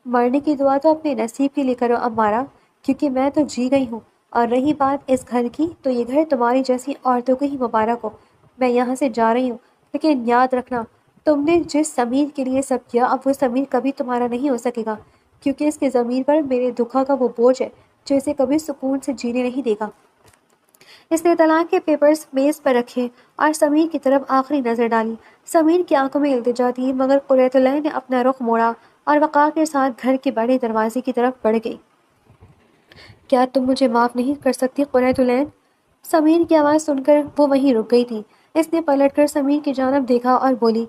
مرنے کی دعا تو اپنے نصیب کے لیے کرو عمارہ، کیونکہ میں تو جی گئی ہوں، اور رہی بات اس گھر کی تو یہ گھر تمہاری جیسی عورتوں کو ہی مبارک ہو۔ میں یہاں سے جا رہی ہوں، لیکن یاد رکھنا تم نے جس ضمیر کے لیے سب کیا اب وہ ضمیر کبھی تمہارا نہیں ہو سکے گا، کیونکہ اس کے ضمیر پر میرے دکھا کا وہ بوجھ ہے جو اسے کبھی سکون سے جینے نہیں دے گا۔ اس نے طلاق کے پیپرز میز پر رکھے اور سمیر کی طرف آخری نظر ڈالی۔ سمیر کی آنکھوں میں التجا تھی مگر قریت اللہ نے اپنا رخ موڑا اور وقار کے ساتھ گھر کے بڑے دروازے کی طرف بڑھ گئی۔ کیا تم مجھے معاف نہیں کر سکتی قریت اللہ؟ سمیر کی آواز سن کر وہ وہیں رک گئی تھی۔ اس نے پلٹ کر سمیر کی جانب دیکھا اور بولی،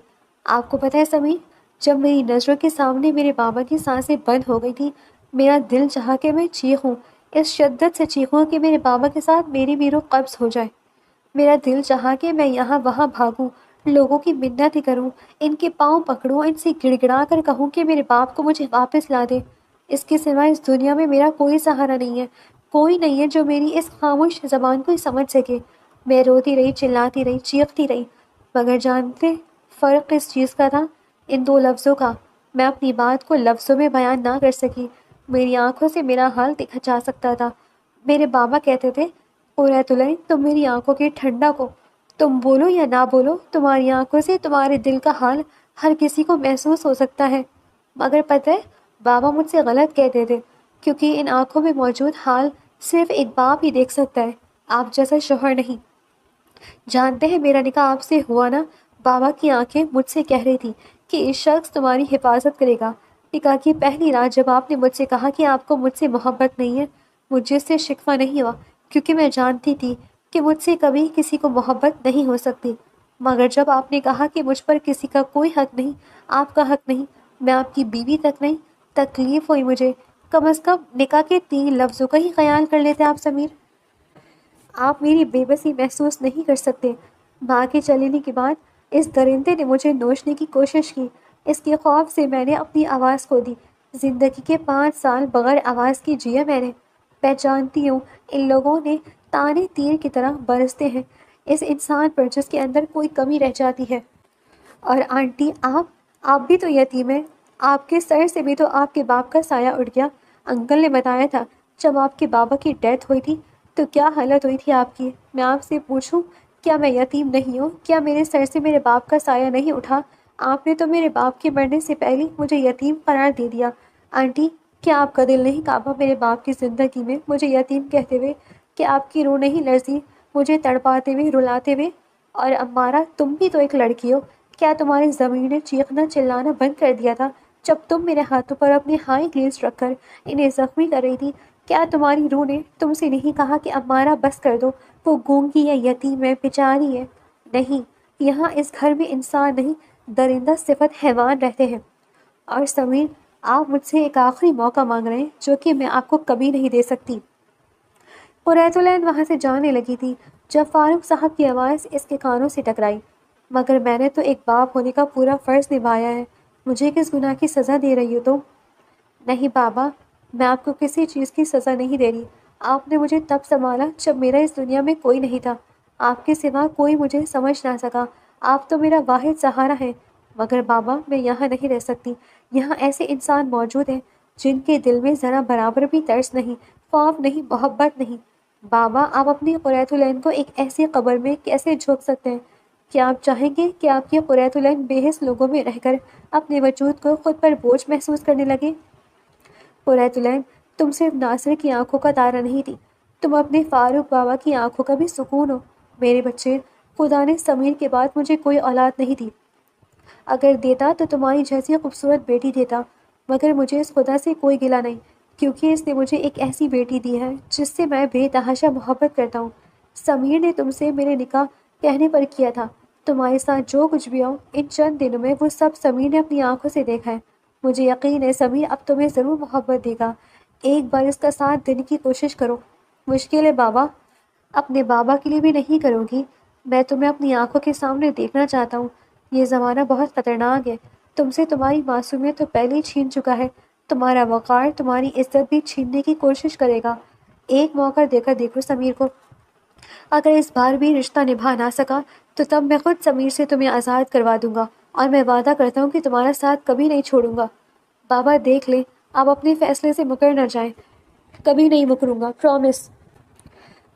آپ کو پتہ ہے سمیر، جب میری نظروں کے سامنے میرے بابا کی سانسیں بند ہو گئی تھی، میرا دل چاہا کہ میں چیخوں، اس شدت سے چیخوں کہ میرے بابا کے ساتھ میری بھی روح قبض ہو جائے۔ میرا دل چاہا کہ میں یہاں وہاں بھاگوں، لوگوں کی منتیں کروں، ان کے پاؤں پکڑوں، ان سے گڑ گڑا کر کہوں کہ میرے باپ کو مجھے واپس لا دے۔ اس کے سوا اس دنیا میں میرا کوئی سہارا نہیں ہے، کوئی نہیں ہے جو میری اس خاموش زبان کو سمجھ سکے۔ میں روتی رہی، چلاتی رہی، چیختی رہی، مگر جانتے فرق کس چیز کا تھا؟ ان دو لفظوں کا۔ میں اپنی بات کو لفظوں میں بیان نہ کر سکی، میری آنکھوں سے میرا حال دیکھا جا سکتا تھا۔ میرے بابا کہتے تھے، قریت اللہ، تم میری آنکھوں کی ٹھنڈک ہو، تم بولو یا نہ بولو، تمہاری آنکھوں سے تمہارے دل کا حال ہر کسی کو محسوس ہو سکتا ہے۔ مگر پتہ ہے، بابا مجھ سے غلط کہتے تھے، کیونکہ ان آنکھوں میں موجود حال صرف ایک باپ ہی دیکھ سکتا ہے، آپ جیسا شوہر نہیں۔ جانتے ہیں میرا نکاح آپ سے ہوا نا؟ بابا کی آنکھیں مجھ سے کہہ رہی تھی کہ یہ شخص تمہاری حفاظت کرے گا۔ نکاح کی پہلی رات جب آپ نے مجھ سے کہا کہ آپ کو مجھ سے محبت نہیں ہے، مجھے اس سے شکوہ نہیں ہوا، کیونکہ میں جانتی تھی کہ مجھ سے کبھی کسی کو محبت نہیں ہو سکتی۔ مگر جب آپ نے کہا کہ مجھ پر کسی کا کوئی حق نہیں، آپ کا حق نہیں، میں آپ کی بیوی تک نہیں، تکلیف ہوئی مجھے۔ کم از کم نکاح کے 3 لفظوں کا ہی خیال کر لیتے آپ سمیر۔ آپ میری بے بسی محسوس نہیں کر سکتے۔ ماں کے چلینے کے بعد اس درندے نے مجھے نوچنے کی کوشش کی، اس کے خوف سے میں نے اپنی آواز کھو دی۔ زندگی کے 5 سال بغیر آواز کی جیے میں نے۔ میں جانتی ہوں ان لوگوں نے تانے تیر کی طرح برستے ہیں اس انسان پر جس کے اندر کوئی کمی رہ جاتی ہے۔ اور آنٹی، آپ بھی تو یتیم ہیں، آپ کے سر سے بھی تو آپ کے باپ کا سایہ اٹھ گیا۔ انکل نے بتایا تھا جب آپ کے بابا کی ڈیتھ ہوئی تھی تو کیا حالت ہوئی تھی آپ کی۔ میں آپ سے پوچھوں، کیا میں یتیم نہیں ہوں؟ کیا میرے سر سے میرے باپ کا سایہ نہیں اٹھا؟ آپ نے تو میرے باپ کے مرنے سے پہلے مجھے یتیم قرار دے دیا۔ آنٹی، کیا آپ کا دل نہیں کانپا میرے باپ کی زندگی میں مجھے یتیم کہتے ہوئے؟ کہ آپ کی روح نہیں لرزی مجھے تڑپاتے ہوئے، رلاتے ہوئے؟ اور عمارہ، تم بھی تو ایک لڑکی ہو، کیا تمہاری ضمیر نے چیخنا چلانا بند کر دیا تھا جب تم میرے ہاتھوں پر اپنے ہائی ہیلز رکھ کر انہیں زخمی کر رہی تھی؟ کیا تمہاری روح نے تم سے نہیں کہا کہ عمارہ بس کر دو، وہ گونگی ہے، یتیم ہے، بیچاری ہے؟ نہیں، یہاں اس گھر میں انسان نہیں، درندہ صفت حیوان رہتے ہیں۔ اور سمیر، آپ مجھ سے ایک آخری موقع مانگ رہے ہیں جو کہ میں آپ کو کبھی نہیں دے سکتی۔ قریت اللہ وہاں سے جانے لگی تھی جب فاروق صاحب کی آواز اس کے کانوں سے ٹکرائی، مگر میں نے تو ایک باپ ہونے کا پورا فرض نبھایا ہے، مجھے کس گناہ کی سزا دے رہی ہو تم؟ نہیں بابا، میں آپ کو کسی چیز کی سزا نہیں دے رہی۔ آپ نے مجھے تب سنبھالا جب میرا اس دنیا میں کوئی نہیں تھا، آپ کے سوا کوئی مجھے سمجھ نہ سکا، آپ تو میرا واحد سہارا ہے۔ مگر بابا، میں یہاں نہیں رہ سکتی، یہاں ایسے انسان موجود ہیں جن کے دل میں ذرا برابر بھی ترس نہیں، خوف نہیں، محبت نہیں۔ بابا، آپ اپنی قریت العین کو ایک ایسی قبر میں کیسے جھونک سکتے ہیں؟ کیا آپ چاہیں گے کہ آپ کی قریت العین بے حس لوگوں میں رہ کر اپنے وجود کو خود پر بوجھ محسوس کرنے لگے؟ قریت العین، تم صرف ناصر کی آنکھوں کا تارا نہیں تھی، تم اپنے فاروق بابا کی آنکھوں کا بھی سکون ہو۔ میرے بچے، خدا نے سمیر کے بعد مجھے کوئی اولاد نہیں دی، اگر دیتا تو تمہاری جیسی خوبصورت بیٹی دیتا، مگر مجھے اس خدا سے کوئی گلہ نہیں، کیونکہ اس نے مجھے ایک ایسی بیٹی دی ہے جس سے میں بے تحاشا محبت کرتا ہوں۔ سمیر نے تم سے میرے نکاح کہنے پر کیا تھا، تمہارے ساتھ جو کچھ بھی ہو ان چند دنوں میں وہ سب سمیر نے اپنی آنکھوں سے دیکھا ہے۔ مجھے یقین ہے سمیر اب تمہیں ضرور محبت دے گا، ایک بار اس کا ساتھ دینے کی کوشش کرو۔ مشکل ہے بابا، اپنے بابا کے لیے بھی نہیں کروں گی، میں تمہیں اپنی آنکھوں کے سامنے دیکھنا چاہتا ہوں۔ یہ زمانہ بہت خطرناک ہے، تم سے تمہاری معصومیت تو پہلے ہی چھین چکا ہے، تمہارا وقار تمہاری عزت بھی چھیننے کی کوشش کرے گا۔ ایک موقع دے کر دیکھو سمیر کو، اگر اس بار بھی رشتہ نبھا نہ سکا تو تب میں خود سمیر سے تمہیں آزاد کروا دوں گا، اور میں وعدہ کرتا ہوں کہ تمہارا ساتھ کبھی نہیں چھوڑوں گا۔ بابا دیکھ لیں، آپ اپنے فیصلے سے مکر نہ جائیں۔ کبھی نہیں مکروں گا، پرومس۔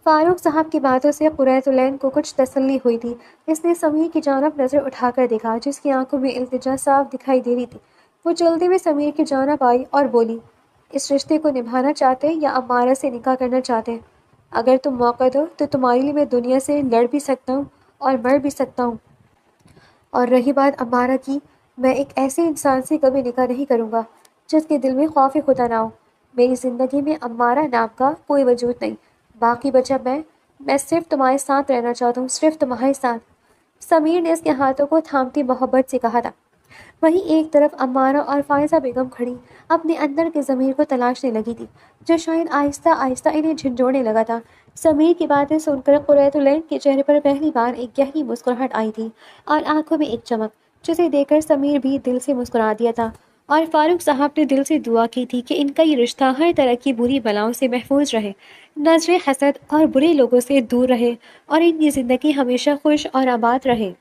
فاروق صاحب کی باتوں سے قریت العین کو کچھ تسلی ہوئی تھی۔ اس نے سمیر کی جانب نظر اٹھا کر دیکھا، جس کی آنکھوں میں التجا صاف دکھائی دے رہی تھی۔ وہ چلتے ہوئے سمیر کی جانب آئی اور بولی، اس رشتے کو نبھانا چاہتے یا امارہ سے نکاح کرنا چاہتے؟ اگر تم موقع دو تو تمہارے لیے میں دنیا سے لڑ بھی سکتا ہوں اور مر بھی سکتا ہوں۔ اور رہی بات امارہ کی، میں ایک ایسے انسان سے کبھی نکاح نہیں کروں گا جس کے دل میں خوف خدا نہ ہو۔ میری زندگی میں امارہ نام کا کوئی وجود نہیں۔ باقی بچا میں صرف تمہارے ساتھ رہنا چاہتا ہوں، صرف تمہارے ساتھ۔ سمیر نے اس کے ہاتھوں کو تھامتی محبت سے کہا تھا۔ وہیں ایک طرف امارہ اور فائزہ بیگم کھڑی اپنے اندر کے ضمیر کو تلاشنے لگی تھی، جو شاید آہستہ آہستہ انہیں جھنجھوڑنے لگا تھا۔ سمیر کی باتیں سن کر قریت العین کے چہرے پر پہلی بار ایک گہری مسکراہٹ آئی تھی، اور آنکھوں میں ایک چمک، جسے دیکھ کر سمیر بھی دل سے مسکرا دیا تھا۔ اور فاروق صاحب نے دل سے دعا کی تھی کہ ان کا یہ رشتہ ہر طرح کی بری بلاؤں سے محفوظ رہے، نظر حسد اور برے لوگوں سے دور رہے، اور ان کی زندگی ہمیشہ خوش اور آباد رہے۔